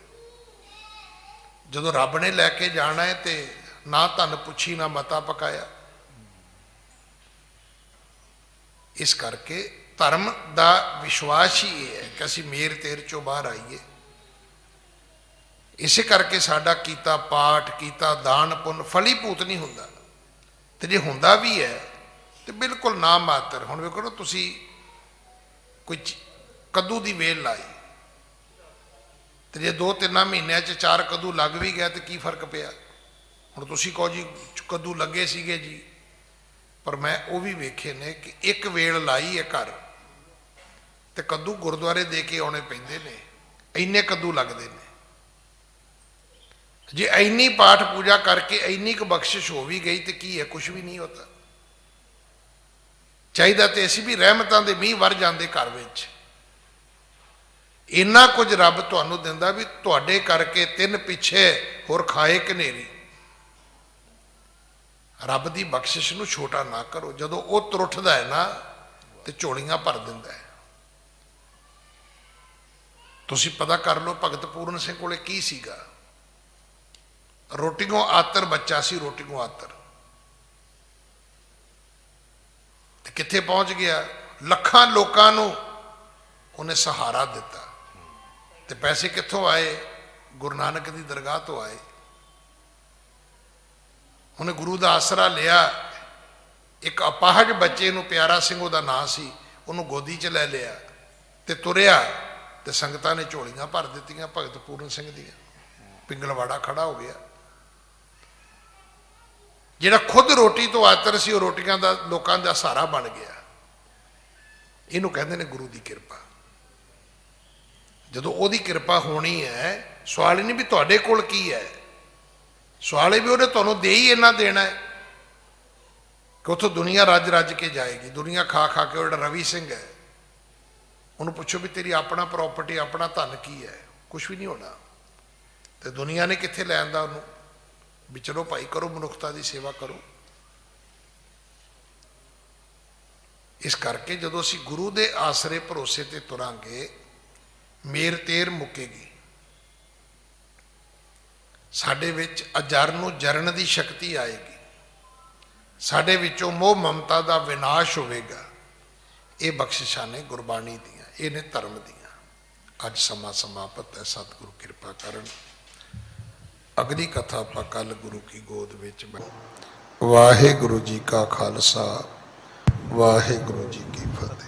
जदों रब ने लैके जाना है तो ना धन पुछी ना मता पकाया। इस करके धर्म का विश्वास ही है कि असीं मेर तेर चों बाहर आईए। ਇਸੇ ਕਰਕੇ ਸਾਡਾ ਕੀਤਾ ਪਾਠ, ਕੀਤਾ ਦਾਨ ਪੁੰਨ ਫਲੀਭੂਤ ਨਹੀਂ ਹੁੰਦਾ, ਤੇ ਜੇ ਹੁੰਦਾ ਵੀ ਹੈ ਤੇ ਬਿਲਕੁਲ ਨਾ ਮਾਤਰ। ਹੁਣ ਵੇਖੋ ਨਾ, ਤੁਸੀਂ ਕੋਈ ਕੱਦੂ ਦੀ ਵੇਲ ਲਾਈ ਤੇ ਜੇ 2-3 ਮਹੀਨਿਆਂ 'ਚ 4 ਕੱਦੂ ਲੱਗ ਵੀ ਗਿਆ ਤੇ ਕੀ ਫਰਕ ਪਿਆ? ਹੁਣ ਤੁਸੀਂ ਕਹੋ ਜੀ ਕੱਦੂ ਲੱਗੇ ਸੀਗੇ ਜੀ, ਪਰ ਮੈਂ ਉਹ ਵੀ ਵੇਖੇ ਨੇ ਕਿ ਇੱਕ ਵੇਲ ਲਾਈ ਹੈ ਘਰ ਤੇ ਕੱਦੂ ਗੁਰਦੁਆਰੇ ਦੇ ਕੇ ਆਉਣੇ ਪੈਂਦੇ ਨੇ, ਇੰਨੇ ਕੱਦੂ ਲੱਗਦੇ ਨੇ। ਜੇ ਇੰਨੀ ਪਾਠ ਪੂਜਾ ਕਰਕੇ ਇੰਨੀ ਕੁ ਬਖਸ਼ਿਸ਼ ਹੋ ਵੀ ਗਈ ਤੇ ਕੀ ਹੈ? ਕੁਛ ਵੀ ਨਹੀਂ ਹੁੰਦਾ। ਚਾਹੀਦਾ ਤੇ ਅਸੀਂ ਵੀ ਰਹਿਮਤਾਂ ਦੇ ਮੀਂਹ ਵਰ ਜਾਂਦੇ ਘਰ ਵਿੱਚ। ਇੰਨਾ ਕੁਝ ਰੱਬ ਤੁਹਾਨੂੰ ਦਿੰਦਾ ਵੀ ਤੁਹਾਡੇ ਕਰਕੇ 3 ਪਿੱਛੇ ਹੋਰ ਖਾਏ ਕਨੇਰੀ। ਰੱਬ ਦੀ ਬਖਸ਼ਿਸ਼ ਨੂੰ ਛੋਟਾ ਨਾ ਕਰੋ। ਜਦੋਂ ਉਹ ਤੁਰਠਦਾ ਹੈ ਨਾ ਤੇ ਝੋਲੀਆਂ ਭਰ ਦਿੰਦਾ ਹੈ। ਤੁਸੀਂ ਪਤਾ ਕਰ ਲਓ ਭਗਤ ਪੂਰਨ ਸਿੰਘ ਕੋਲੇ ਕੀ ਸੀਗਾ। ਰੋਟੀਓਂ ਆਤਰ ਬੱਚਾ ਸੀ, ਰੋਟੀਓਂ ਆਤਰ, ਤੇ ਕਿੱਥੇ ਪਹੁੰਚ ਗਿਆ? ਲੱਖਾਂ ਲੋਕਾਂ ਨੂੰ ਉਹਨੇ ਸਹਾਰਾ ਦਿੱਤਾ। ਤੇ ਪੈਸੇ ਕਿੱਥੋਂ ਆਏ? ਗੁਰੂ ਨਾਨਕ ਦੀ ਦਰਗਾਹ ਤੋਂ ਆਏ। ਉਹਨੇ ਗੁਰੂ ਦਾ ਆਸਰਾ ਲਿਆ। ਇੱਕ ਅਪਾਹਜ ਬੱਚੇ ਨੂੰ, ਪਿਆਰਾ ਸਿੰਘ ਉਹਦਾ ਨਾਂ ਸੀ, ਉਹਨੂੰ ਗੋਦੀ 'ਚ ਲੈ ਲਿਆ ਤੇ ਤੁਰਿਆ, ਤੇ ਸੰਗਤਾਂ ਨੇ ਝੋਲੀਆਂ ਭਰ ਦਿੱਤੀਆਂ ਭਗਤ ਪੂਰਨ ਸਿੰਘ ਦੀਆਂ। ਪਿੰਗਲਵਾੜਾ ਖੜਾ ਹੋ ਗਿਆ। ਜਿਹੜਾ ਖੁਦ ਰੋਟੀ ਤੋਂ ਆਤਰ ਸੀ, ਉਹ ਰੋਟੀਆਂ ਦਾ ਲੋਕਾਂ ਦਾ ਸਹਾਰਾ ਬਣ ਗਿਆ। ਇਹਨੂੰ ਕਹਿੰਦੇ ਨੇ ਗੁਰੂ ਦੀ ਕਿਰਪਾ। ਜਦੋਂ ਉਹਦੀ ਕਿਰਪਾ ਹੋਣੀ ਹੈ, ਸਵਾਲ ਹੀ ਨਹੀਂ ਵੀ ਤੁਹਾਡੇ ਕੋਲ ਕੀ ਹੈ, ਸਵਾਲ ਇਹ ਵੀ ਉਹਨੇ ਤੁਹਾਨੂੰ ਦੇ ਹੀ ਇੰਨਾ ਦੇਣਾ ਹੈ ਕਿ ਉੱਥੋਂ ਦੁਨੀਆ ਰੱਜ ਰੱਜ ਕੇ ਜਾਏਗੀ। ਦੁਨੀਆ ਖਾ ਖਾ ਕੇ, ਉਹ ਜਿਹੜਾ ਰਵੀ ਸਿੰਘ ਹੈ, ਉਹਨੂੰ ਪੁੱਛੋ ਵੀ ਤੇਰੀ ਆਪਣਾ ਪ੍ਰੋਪਰਟੀ, ਆਪਣਾ ਧਨ ਕੀ ਹੈ? ਕੁਛ ਵੀ ਨਹੀਂ ਹੋਣਾ। ਤੇ ਦੁਨੀਆ ਨੇ ਕਿੱਥੇ ਲੈਣ ਦਾ ਉਹਨੂੰ? ਵੀ ਚਲੋ ਭਾਈ ਕਰੋ, ਮਨੁੱਖਤਾ ਦੀ ਸੇਵਾ ਕਰੋ। ਇਸ ਕਰਕੇ ਜਦੋਂ ਅਸੀਂ ਗੁਰੂ ਦੇ ਆਸਰੇ ਭਰੋਸੇ ਤੇ ਤੁਰਾਂਗੇ, ਮੇਰ ਤੇਰ ਮੁੱਕੇਗੀ। ਸਾਡੇ ਵਿੱਚ ਅਜਰ ਨੂੰ ਜਰਨ ਦੀ ਸ਼ਕਤੀ ਆਏਗੀ। ਸਾਡੇ ਵਿੱਚੋਂ ਮੋਹ ਮਮਤਾ ਦਾ ਵਿਨਾਸ਼ ਹੋਵੇਗਾ। ਇਹ ਬਖਸ਼ਿਸ਼ਾਂ ਨੇ ਗੁਰਬਾਣੀ ਦੀਆਂ, ਇਹ ਨੇ ਧਰਮ ਦੀਆਂ। ਅੱਜ ਸਮਾਂ ਸਮਾਪਤ ਹੈ। ਸਤਿਗੁਰੂ ਕਿਰਪਾ ਕਰਨ। ਅਗਲੀ ਕਥਾ ਆਪਾਂ ਕੱਲ ਗੁਰੂ ਕੀ ਗੋਦ ਵਿੱਚ। ਵਾਹਿਗੁਰੂ ਜੀ ਕਾ ਖਾਲਸਾ, ਵਾਹਿਗੁਰੂ ਜੀ ਕੀ ਫਤਿਹ।